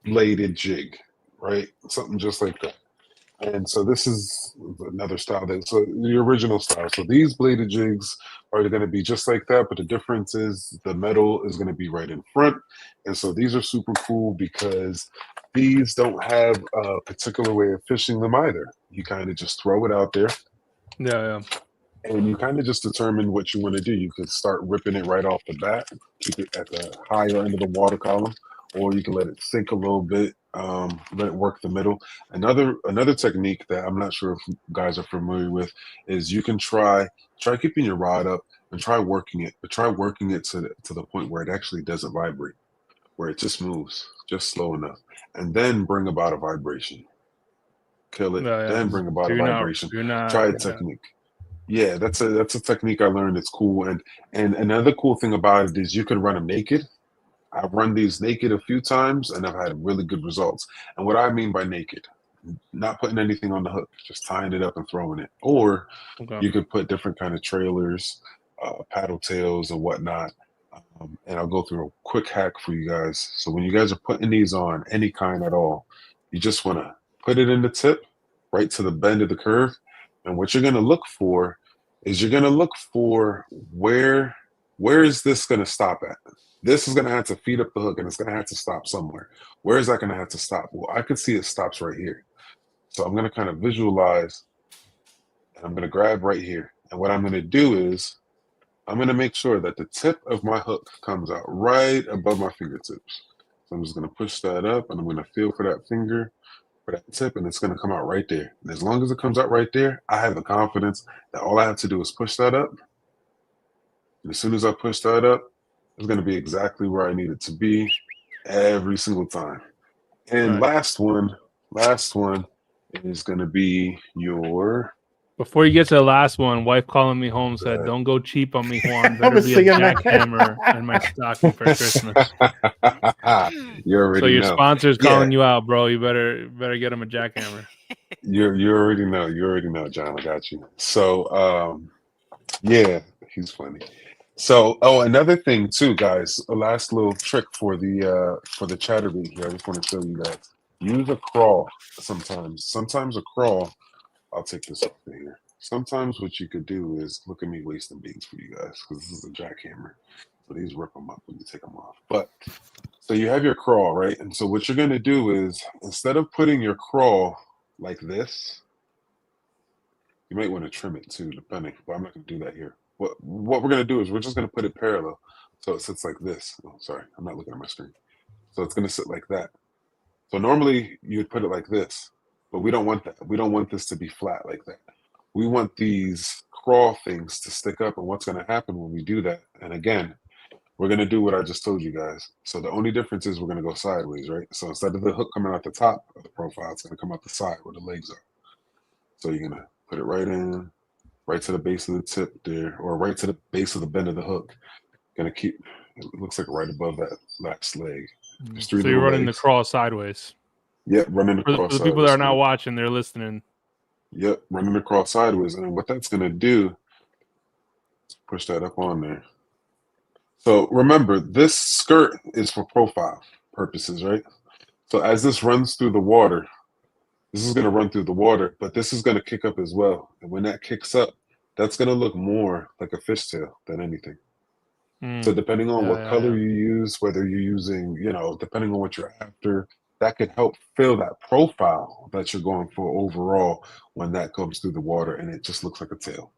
bladed jig, right? Something just like that. And so this is another style so the original style. So these bladed jigs are going to be just like that, but the difference is the metal is going to be right in front. And so these are super cool because these don't have a particular way of fishing them either. You kind of just throw it out there. Yeah. And you kind of just determine what you want to do. You could start ripping it right off the bat, keep it at the higher end of the water column, or you can let it sink a little bit, let it work the middle. Another technique that I'm not sure if you guys are familiar with is you can try keeping your rod up and try working it, but try working it to the point where it actually doesn't vibrate, where it just moves just slow enough, and then bring about a vibration. Kill it, No, yeah. then bring about So a vibration. Try a technique. Yeah, that's a technique I learned. It's cool, and another cool thing about it is you can run them naked. I've run these naked a few times, and I've had really good results. And what I mean by naked, not putting anything on the hook, just tying it up and throwing it. Or Okay. you could put different kind of trailers, paddle tails, and whatnot. And I'll go through a quick hack for you guys. So when you guys are putting these on, any kind at all, you just want to put it in the tip, right to the bend of the curve. And what you're going to look for is you're going to look for where is this going to stop at? This is going to have to feed up the hook, and it's going to have to stop somewhere. Where is that going to have to stop? Well, I can see it stops right here. So I'm going to kind of visualize, and I'm going to grab right here. And what I'm going to do is I'm going to make sure that the tip of my hook comes out right above my fingertips. So I'm just going to push that up, and I'm going to feel for that finger, for that tip, and it's going to come out right there. And as long as it comes out right there, I have the confidence that all I have to do is push that up. And as soon as I push that up, it's going to be exactly where I need it to be every single time. And last one is going to be your... Before you get to the last one, wife calling me home said, "Don't go cheap on me, Juan. Better be a jackhammer in my stocking for Christmas." You already so your know. sponsor's calling you out, bro. You better get him a jackhammer. You already know. You already know, John. I got you. So yeah, he's funny. So another thing too, guys. A last little trick for the chatterbait here. I just want to show you guys. Use a crawl sometimes. Sometimes a crawl. I'll take this off of here. Sometimes what you could do is look at me wasting beads for you guys because this is a jackhammer. So these rip them up when you take them off. But so you have your crawl, right? And so what you're going to do is instead of putting your crawl like this, you might want to trim it too, depending. But I'm not going to do that here. What we're going to do is we're just going to put it parallel. So it sits like this. Oh, sorry, I'm not looking at my screen. So it's going to sit like that. So normally you'd put it like this, but we don't want that. We don't want this to be flat like that. We want these crawl things to stick up. And what's going to happen when we do that? And again, we're going to do what I just told you guys. So the only difference is we're going to go sideways, right? So instead of the hook coming out the top of the profile, it's going to come out the side where the legs are. So you're going to put it right in, right to the base of the tip there, or right to the base of the bend of the hook. Going to keep, it looks like right above that last leg. So you're running the crawl sideways. Yep, running the crawl sideways. For the people that are not watching, they're listening. Yep, running the crawl sideways. And what that's going to do, push that up on there. So remember, this skirt is for profile purposes, right? So as this runs through the water, this is going to run through the water, but this is going to kick up as well. And when that kicks up, that's going to look more like a fishtail than anything. So depending on what color you use, whether you're using, depending on what you're after, that could help fill that profile that you're going for overall when that comes through the water and it just looks like a tail.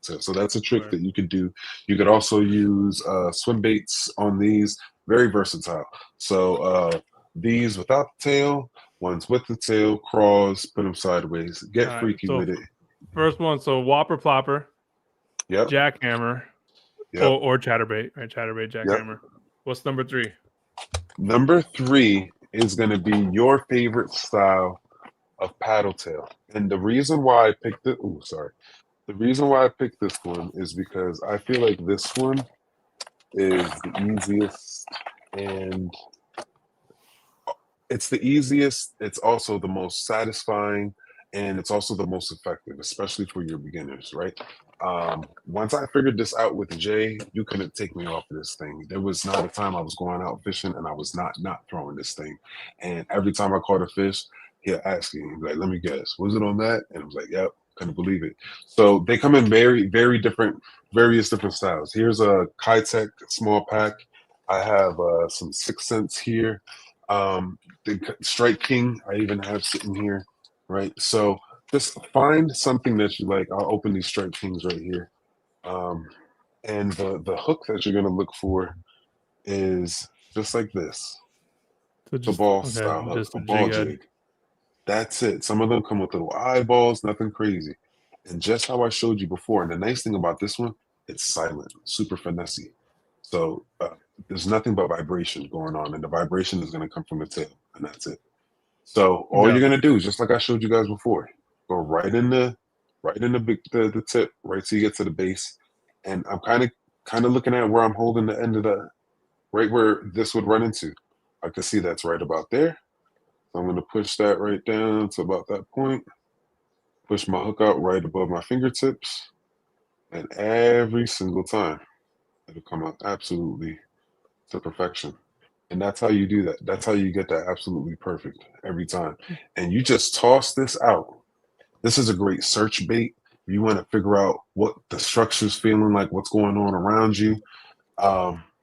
So that's a trick that you could do. You could also use swim baits on these, very versatile. So these without the tail, ones with the tail, crawls, put them sideways, get freaky with it. First one, so whopper plopper, yep, jackhammer, yep. or chatterbait, right? Chatterbait, jackhammer. Yep. What's number 3? Number 3 is going to be your favorite style of paddle tail. And the reason why I picked it, the reason why I picked this one is because I feel like this one is the easiest, and it's the easiest. It's also the most satisfying, and it's also the most effective, especially for your beginners, right? Once I figured this out with Jay, you couldn't take me off of this thing. There was not a time I was going out fishing and I was not throwing this thing. And every time I caught a fish, he'll ask me, he'd be like, let me guess, was it on that? And I was like, yep, couldn't believe it. So they come in very, very various different styles. Here's a Kayak small pack. I have some 6 cents here. The Strike King, I even have sitting here, right? So just find something that you like. I'll open these Strike Kings right here. And the hook that you're going to look for is just like this. So the ball okay, style hook, just a a ball jig head. jig. That's it. Some of them come with little eyeballs, nothing crazy. And just how I showed you before. And the nice thing about this one, it's silent, super finessey. So there's nothing but vibration going on, and the vibration is going to come from the tail, and that's it. So all Yeah. you're going to do is just like I showed you guys before, go right in the the tip, right so you get to the base. And I'm kind of looking at where I'm holding the end of the right where this would run into. I can see that's right about there. So I'm going to push that right down to about that point. Push my hook out right above my fingertips, and every single time it'll come out absolutely to perfection. And that's how you do that. That's how you get that absolutely perfect every time. And you just toss this out. This is a great search bait. You want to figure out what the structure's feeling like, what's going on around you.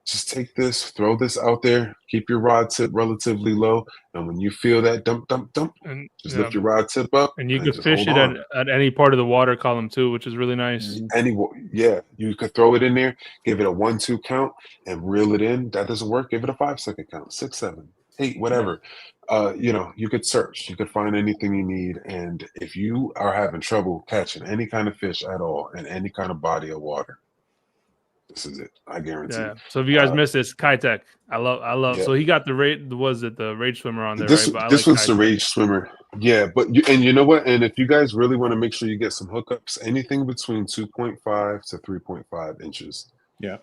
Just take this, throw this out there, keep your rod tip relatively low. And when you feel that dump, dump, dump, And just lift your rod tip up and you and could just fish hold it on. at any part of the water column too, which is really nice. Yeah, you could throw it in there, give it a 1-2 count, and reel it in. That doesn't work. Give it a 5-second count, 6, 7, 8, whatever. You could search, you could find anything you need. And if you are having trouble catching any kind of fish at all in any kind of body of water, this is it. I guarantee. Yeah. So if you guys missed this, Kayak, I love. Yeah. So he got the was it the Rage Swimmer on there, This right? But I this like was the Kayak. Rage Swimmer. Yeah, but you know what? And if you guys really want to make sure you get some hookups, anything between 2.5 to 3.5 inches. Yeah.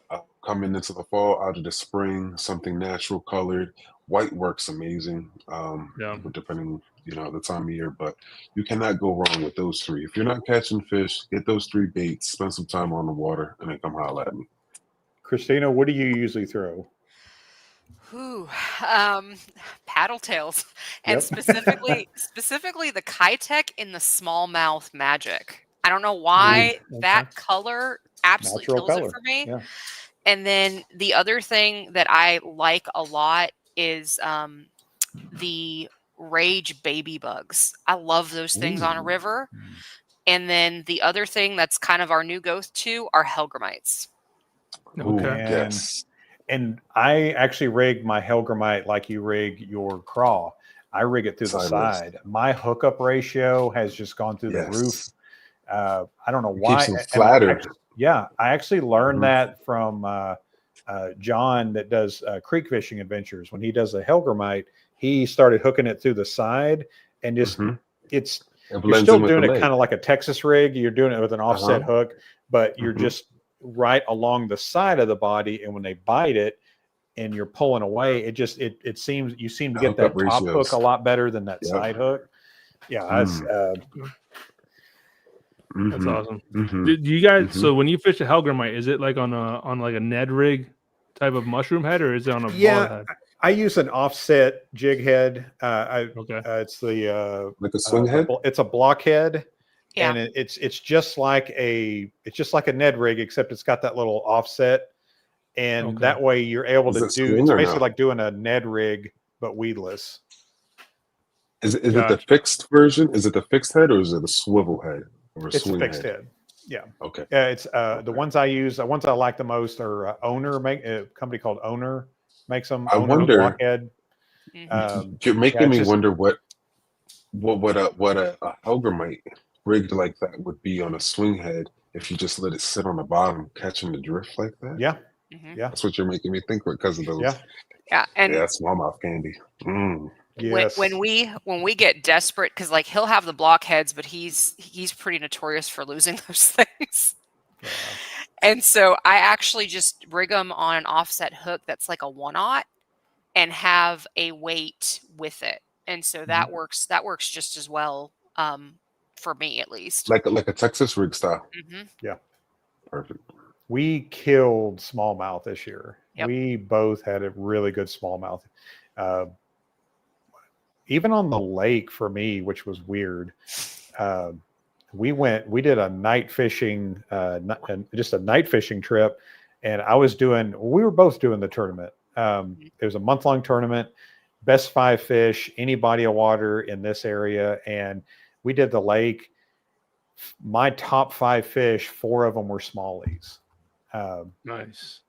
Coming into the fall, out of the spring, something natural colored. White works amazing. Depending, the time of year, but you cannot go wrong with those three. If you're not catching fish, get those three baits, spend some time on the water, and then come holler at me. Christina, what do you usually throw? Paddle tails, and Yep. specifically the Kayak in the smallmouth magic. I don't know why that color absolutely Natural kills color. it for me. Yeah. And then the other thing that I like a lot is the Rage baby bugs. I love those things on a river. And then the other thing that's kind of our new go-to are Hellgrammites. Okay. Yes. And I actually rig my Hellgrammite like you rig your craw. I rig it through the side. My hookup ratio has just gone through the roof. I don't know why. Keeps them flattered. I actually learned that from John that does Creek Fishing Adventures. When he does the Hellgrammite, he started hooking it through the side, and just you're still doing it kind of like a Texas rig. You're doing it with an offset hook, but you're just right along the side of the body, and when they bite it and you're pulling away, it seems you seem to get that top hook a lot better than that side hook. That's awesome. Do you guys so when you fish a Hellgrammite, is it like on like a Ned rig type of mushroom head, or is it on a ball head? I use an offset jig head. It's the like a swing head. It's a blockhead. Yeah. And it's just like a Ned rig, except it's got that little offset, and that way you're able to do. It's basically like doing a Ned rig but weedless. Is it the fixed version? Is it the fixed head, or is it a swivel head or a it's swing fixed head? Yeah. Okay. Yeah. It's the ones I use. The ones I like the most are Owner. A company called Owner makes them. I wonder. Blockhead. You're making me wonder what a Hellgrammite rigged like that would be on a swing head if you just let it sit on the bottom, catching the drift like that. Yeah. Yeah. That's what you're making me think because of those. Yeah. And that's smallmouth candy. Yes. When we get desperate, because like he'll have the blockheads, but he's pretty notorious for losing those things. Yeah. And so I actually just rig them on an offset hook that's like a 1/0 and have a weight with it. And so that works just as well for me, at least. Like a Texas rig style. Yeah. Perfect. We killed smallmouth this year. Yep. We both had a really good smallmouth. Even on the lake for me, which was weird. We did a night fishing, just a night fishing trip. And we were both doing the tournament. It was a month-long tournament, best 5 fish, any body of water in this area. And we did the lake. My top 5 fish, 4 of them were smallies. Nice.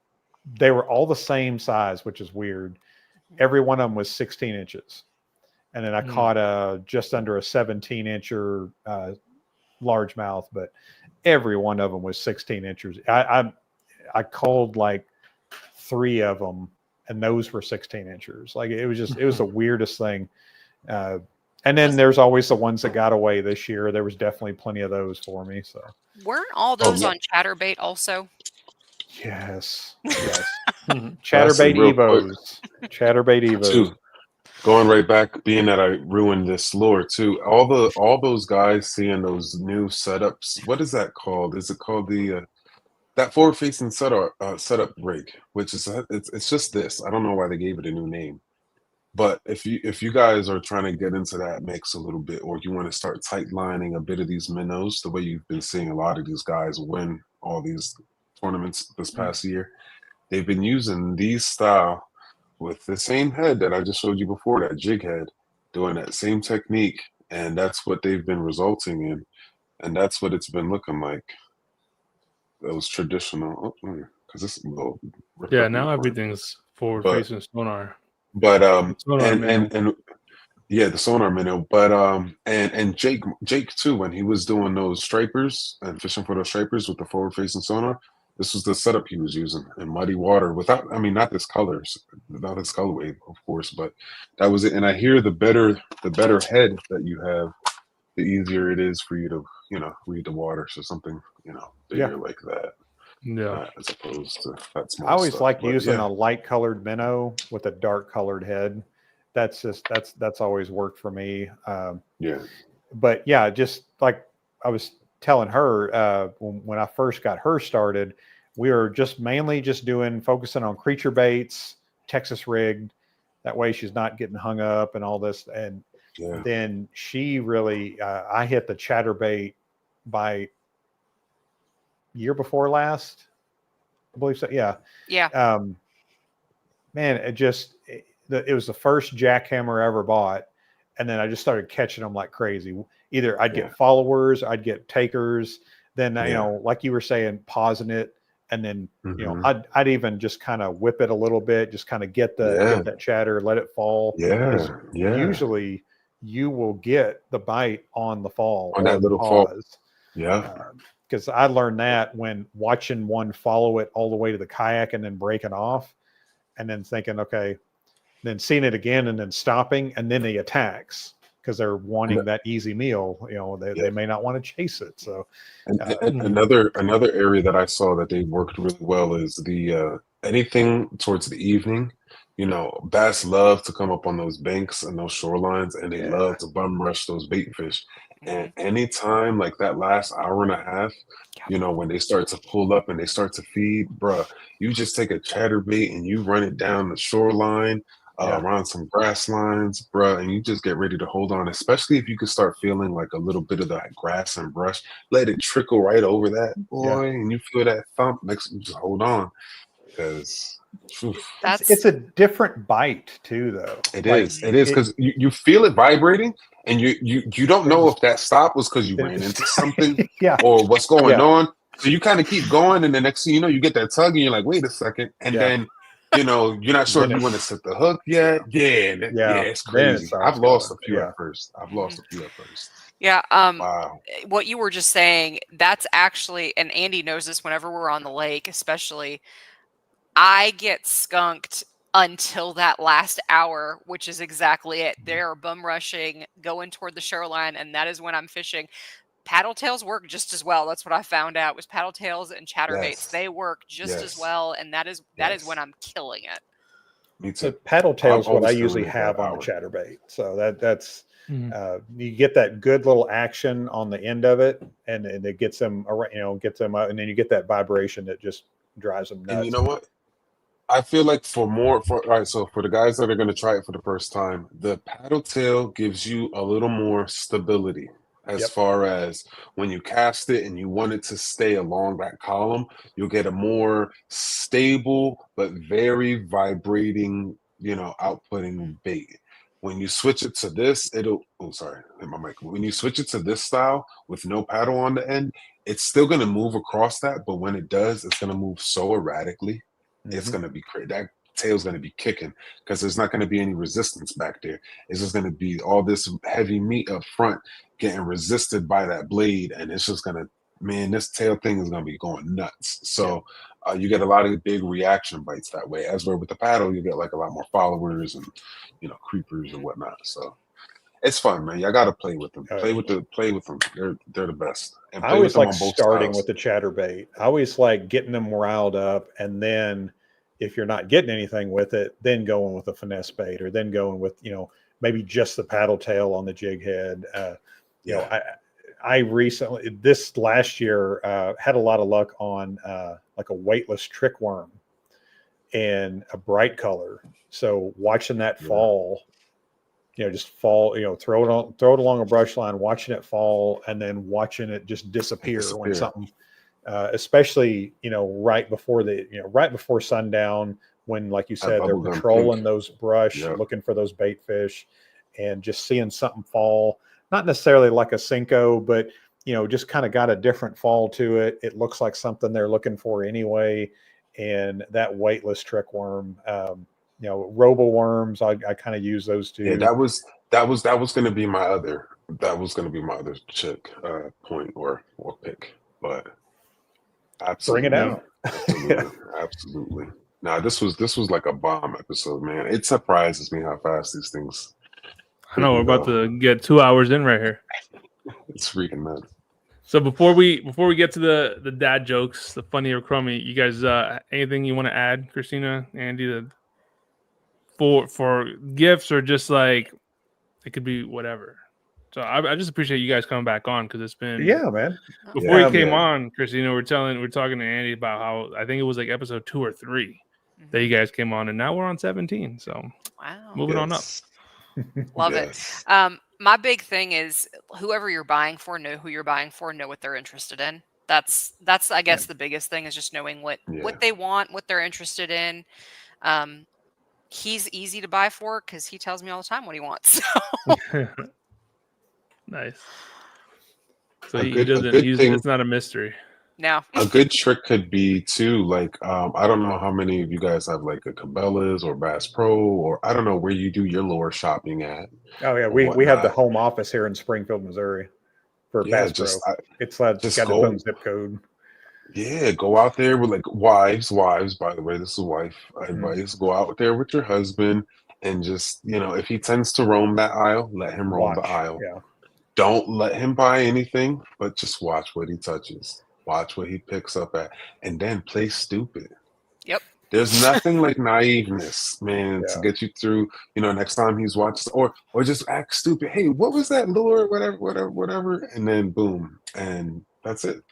They were all the same size, which is weird. every one of them was 16 inches. And then I caught just under a 17-incher largemouth, but every one of them was 16 inches. I called like 3 of them, and those were 16 inches. Like it was the weirdest thing. And then there's always the ones that got away this year. There was definitely plenty of those for me. So weren't all those on chatterbait also? Yes. Chatterbait Evos. Chatterbait Evos. Too. Going right back, being that I ruined this lure too. All those guys seeing those new setups. What is that called? Is it called the that forward-facing setup rig? Which is it's just this. I don't know why they gave it a new name. But if you guys are trying to get into that mix a little bit, or you want to start tight lining a bit of these minnows, the way you've been seeing a lot of these guys win all these tournaments this past year, they've been using these style with the same head that I just showed you before, that jig head, doing that same technique, and that's what they've been resulting in, and that's what it's been looking like. Those traditional, because it's a little now everything's forward facing sonar. But and yeah, the sonar minnow. But and Jake too, when he was doing those stripers and fishing for those stripers with the forward facing sonar, this was the setup he was using in muddy water without, I mean, not this colorway, of course, but that was it. And I hear the better head that you have, the easier it is for you to, read the water. So something, bigger like that. Yeah. As opposed to that small I always stuff. like using a light colored minnow with a dark colored head. That's always worked for me. But yeah, just like I was telling her, when I first got her started, we were mainly focusing on creature baits, Texas rigged. That way she's not getting hung up and all this. And then she really, I hit the chatterbait by year before last, I believe so. Yeah. Man, it was the first jackhammer I ever bought. And then I just started catching them like crazy. Either I'd get followers, I'd get takers. Then, like you were saying, pausing it. And then, I'd even just kind of whip it a little bit, just kind of get that chatter, let it fall. Usually you will get the bite on the fall. On that little pause. Because I learned that when watching one follow it all the way to the kayak and then breaking off and then thinking, okay, then seeing it again and then stopping, and then he attacks because they're wanting that easy meal. They may not want to chase it. So another area that I saw that they worked really well is the anything towards the evening. Bass love to come up on those banks and those shorelines, and they love to bum rush those bait fish. And anytime like that last hour and a half, when they start to pull up and they start to feed, bruh, you just take a chatterbait and you run it down the shoreline, around some grass lines, bruh, and you just get ready to hold on, especially if you could start feeling like a little bit of that grass and brush, let it trickle right over that, boy, and you feel that thump, makes you just hold on. Because it's a different bite too, though. It is because you feel it vibrating, and you don't know if that stop was because you ran into something or what's going on. So you kind of keep going, and the next thing you know, you get that tug, and you're like, wait a second, and then you're not sure if you want to set the hook yet. It's crazy. I've lost a few at first. Yeah. Wow. What you were just saying, that's actually, and Andy knows this whenever we're on the lake, especially, I get skunked until that last hour, which is exactly it. They're bum rushing, going toward the shoreline, and that is when I'm fishing. Paddle tails work just as well. That's what I found out was paddle tails and chatterbaits. They work just as well, and that is when I'm killing it. Me too. So paddle tails what I usually have on the chatterbait. So that's you get that good little action on the end of it, and it gets them gets them out, and then you get that vibration that just drives them nuts. And you know what? I feel like so for the guys that are going to try it for the first time, the paddle tail gives you a little more stability as far as when you cast it and you want it to stay along that column, you'll get a more stable but very vibrating, outputting bait. When you switch it to this, when you switch it to this style with no paddle on the end, it's still going to move across that, but when it does, it's going to move so erratically. It's going to be crazy. That tail's going to be kicking because there's not going to be any resistance back there. It's just going to be all this heavy meat up front getting resisted by that blade, and it's just going to, man, this tail thing is going to be going nuts. So you get a lot of big reaction bites that way. As where with the paddle, you get like a lot more followers and, you know, creepers and whatnot. So it's fun, man. Y'all got to play with them. Play with them. They're the best. And I play always with them like on both starting styles. with the chatterbait. I always like getting them riled up, and then if you're not getting anything with it, then going with a finesse bait, or then going with, you know, maybe just the paddle tail on the jig head. You know, I recently, this last year, had a lot of luck on like a weightless trick worm and a bright color. So watching that fall, you know, just fall, you know, throw it along a brush line, watching it fall, and then watching it just disappear. When something, especially, you know, right before sundown, when, like you said, they're patrolling those brush, looking for those bait fish, and just seeing something fall, not necessarily like a Cinco, but, you know, just kind of got a different fall to it. It looks like something they're looking for anyway. And that weightless trick worm, you know, robo worms, I kind of use those too. Yeah, that was going to be my other chick point or pick, but absolutely, bring it out. absolutely. Now this was like a bomb episode, man. It surprises me how fast these things. I know we're about to get 2 hours in right here. It's freaking nuts. So before we get to the dad jokes, the funny or crummy, you guys, anything you want to add, Christina, Andy, for gifts, or just like it could be whatever. So I just appreciate you guys coming back on, because it's been man. Before you came on, Christina, we're talking to Andy about how I think it was like episode 2 or 3 that you guys came on, and now we're on 17. So moving on up. Love it. My big thing is whoever you're buying for, know who you're buying for, know what they're interested in. That's I guess the biggest thing is just knowing what they want, what they're interested in. He's easy to buy for because he tells me all the time what he wants. So. Nice. So he doesn't. It's not a mystery. No. A good trick could be too, like, I don't know how many of you guys have like a Cabela's or Bass Pro, or I don't know where you do your lure shopping at. Oh yeah, we have the home office here in Springfield, Missouri, for Bass Pro. It's got its own zip code. Yeah, go out there with like wives. By the way, this is wife advice. Go out there with your husband, and just, you know, if he tends to roam that aisle, let him roam the aisle. Yeah. Don't let him buy anything, but just watch what he touches. Watch what he picks up at, and then play stupid. Yep. There's nothing like naiveness, man, to get you through. You know, next time he's watching, or just act stupid. Hey, what was that lure? Whatever, and then boom, and that's it.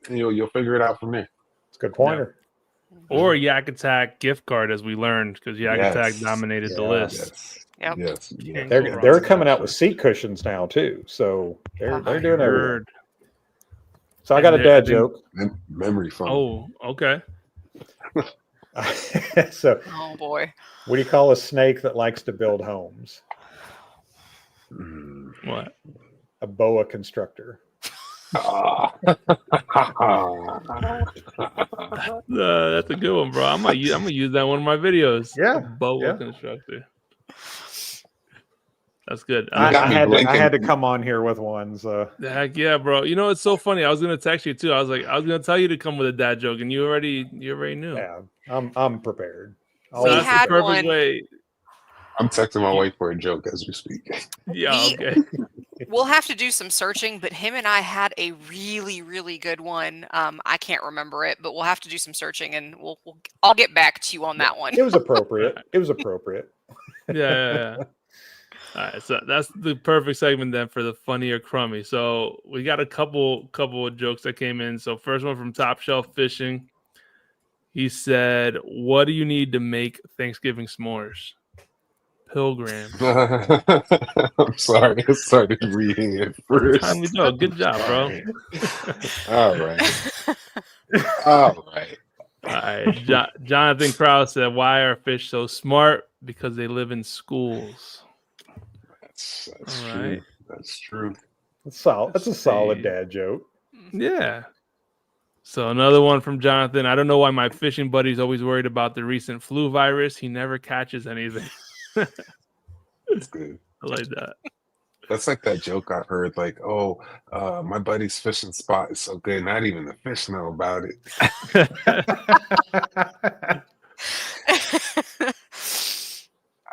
And you'll figure it out from there. It's a good pointer. Yeah. Or Yak Attack gift card, as we learned, because Yak Attack dominated the list. Yes. They're coming out with seat cushions now too, so they're doing everything. So I got a dad joke. Memory foam. Oh, okay. So, oh boy, what do you call a snake that likes to build homes? What? A boa constrictor. That's a good one, bro. I'm gonna use that in one of my videos. Yeah, boa constrictor. That's good. I had to come on here with one. So heck yeah, bro. You know, it's so funny. I was gonna text you too. I was gonna tell you to come with a dad joke, and you already knew. Yeah, I'm prepared. So that's the perfect way. I'm texting my wife for a joke as we speak. Yeah, okay. We'll have to do some searching, but him and I had a really, really good one. I can't remember it, but we'll have to do some searching, and I'll get back to you on that one. It was appropriate. Yeah. All right, so that's the perfect segment then for the funny or crummy. So we got a couple of jokes that came in. So first one from Top Shelf Fishing. He said, "What do you need to make Thanksgiving s'mores?" Pilgrim. I'm sorry, I started reading it first. Time we go. Good job, bro. All right. Jonathan Krause said, "Why are fish so smart? Because they live in schools." That's all true. Right. That's true. That's solid. That's a solid dad joke. Yeah. So another one from Jonathan. I don't know why my fishing buddy's always worried about the recent flu virus. He never catches anything. That's good. I like that. That's like that joke I heard, like, oh, my buddy's fishing spot is so good, not even the fish know about it.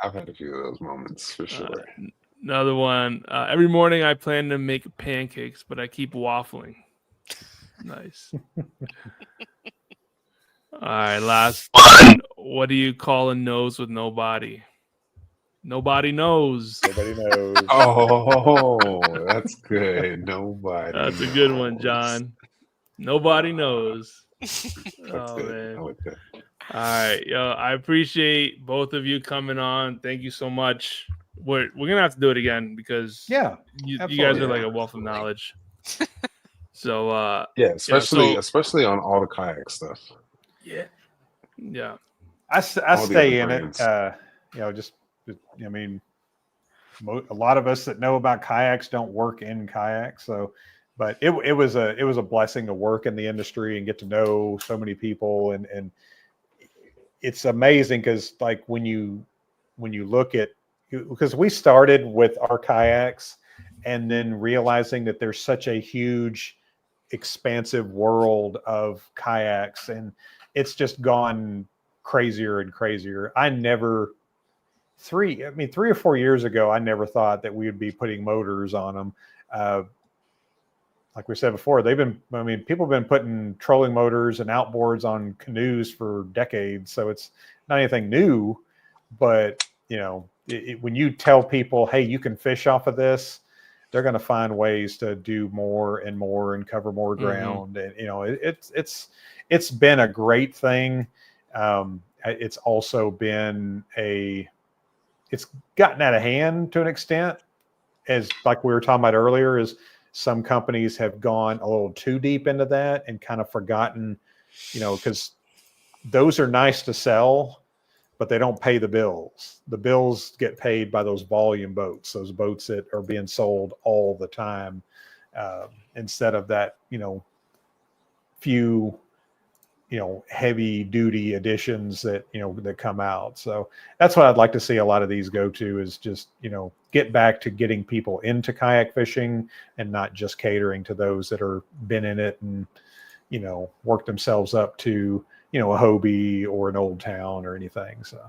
I've had a few of those moments for sure. Another one. Every morning I plan to make pancakes, but I keep waffling. Nice. All right, last one. What do you call a nose with no body? Nobody knows. Nobody knows. Oh, that's good. Nobody. That's a good one, John. Nobody knows. That's Oh, good. man. I like that. All right, yo, I appreciate both of you coming on. Thank you so much. We're gonna have to do it again because you guys are like a wealth of knowledge. So yeah, especially on all the kayak stuff. Yeah. I stay in it. I mean, a lot of us that know about kayaks don't work in kayaks, so. But it was a blessing to work in the industry and get to know so many people, and it's amazing because like when you look at, because we started with our kayaks and then realizing that there's such a huge expansive world of kayaks, and it's just gone crazier and crazier. 3 or 4 years ago, I never thought that we would be putting motors on them. Like we said before, people have been putting trolling motors and outboards on canoes for decades. So it's not anything new, but when you tell people, hey, you can fish off of this, they're going to find ways to do more and more and cover more ground. And, it's been a great thing. It's also been it's gotten out of hand to an extent, as like we were talking about earlier, is some companies have gone a little too deep into that and kind of forgotten, because those are nice to sell, but they don't pay the bills. The bills get paid by those volume boats, those boats that are being sold all the time, instead of that, few, heavy duty editions that, that come out. So that's what I'd like to see a lot of these go to, is just, get back to getting people into kayak fishing and not just catering to those that are been in it and, work themselves up to, a Hobie or an Old Town or anything. So,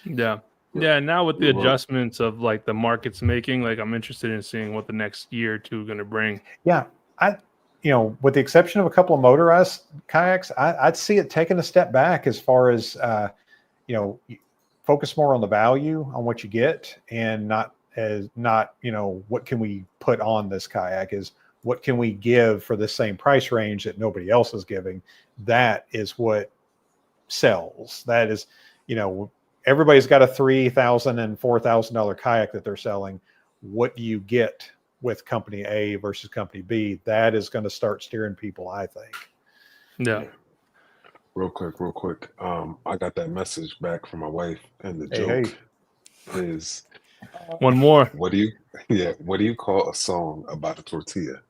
yeah. Now with the adjustments of like the market's making, like I'm interested in seeing what the next year or two are going to bring. Yeah. With the exception of a couple of motorized kayaks, I'd see it taking a step back as far as, focus more on the value on what you get, and not what can we put on this kayak, is what can we give for the same price range that nobody else is giving. That is what sells. That is, everybody's got a $3,000 and $4,000 kayak that they're selling. What do you get with company A versus company B? That is going to start steering people, I think. Yeah. Real quick. I got that message back from my wife, and the joke is one more. What do you call a song about a tortilla?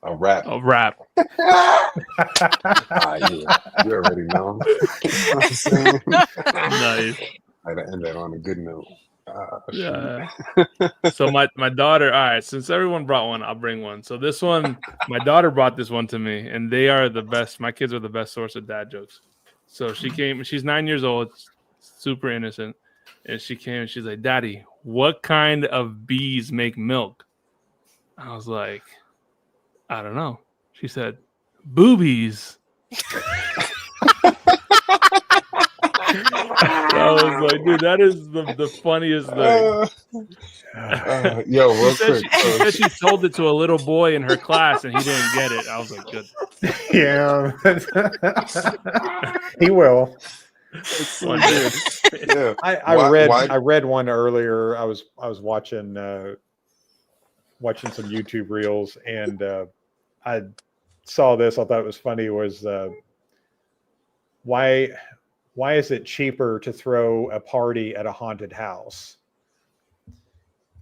A rap. A rap. Yeah. You already know. What I'm saying? Nice. I had to end that on a good note. Yeah. So my daughter, all right, since everyone brought one, I'll bring one. So this one, my daughter brought this one to me, and they are the best. My kids are the best source of dad jokes. So she came, she's 9 years old, super innocent. And she came and she's like, Daddy, what kind of bees make milk? I was like, I don't know. She said, boobies. I was like, dude, that is the funniest thing. Real quick. She said she sold it to a little boy in her class and he didn't get it. I was like, good. Yeah. He will. It's so good. Yeah. I read one earlier. I was watching some YouTube reels, and I saw this. I thought it was funny. Was why is it cheaper to throw a party at a haunted house?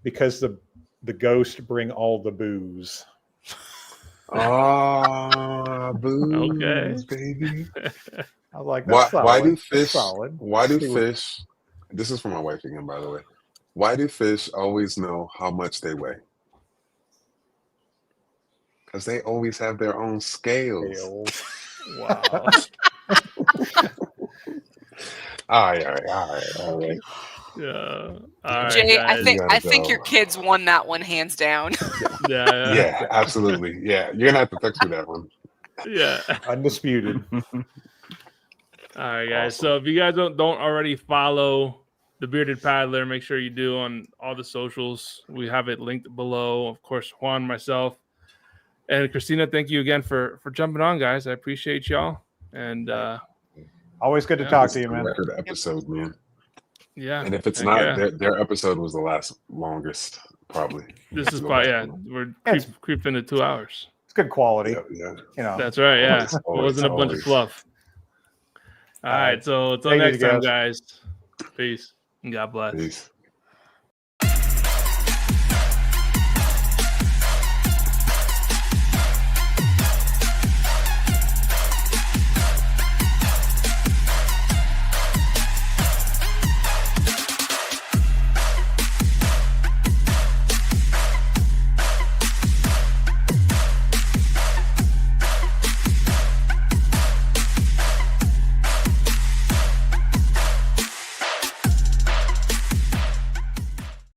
Because the ghosts bring all the booze. Ah, Okay. booze, baby. I was like, that's solid. Why do That's fish? solid. Why do See what- fish? This is for my wife again, by the way. Why do fish always know how much they weigh? Because they always have their own scales. Scales. Wow. All right. Yeah. All right, Jay, guys. I think your kids won that one hands down. Yeah. Yeah, absolutely. Yeah, you're gonna have to text me that one. Yeah. Undisputed. All right, guys. Awesome. So if you guys don't already follow the Bearded Paddler, make sure you do on all the socials. We have it linked below. Of course, Juan, myself, and Christina. Thank you again for jumping on, guys. I appreciate y'all. And Always good to Yeah. talk This to is you, the man. record episode, man. yeah, And if it's heck not, yeah. their episode was the longest, probably. This is Go probably back. We're It's- creeped into 2 hours. It's good quality. Yeah. You know. That's right. Yeah, Always, it wasn't a bunch of always. fluff. All right. So until Take it next easy, time, guys. guys. Peace and God bless. Peace.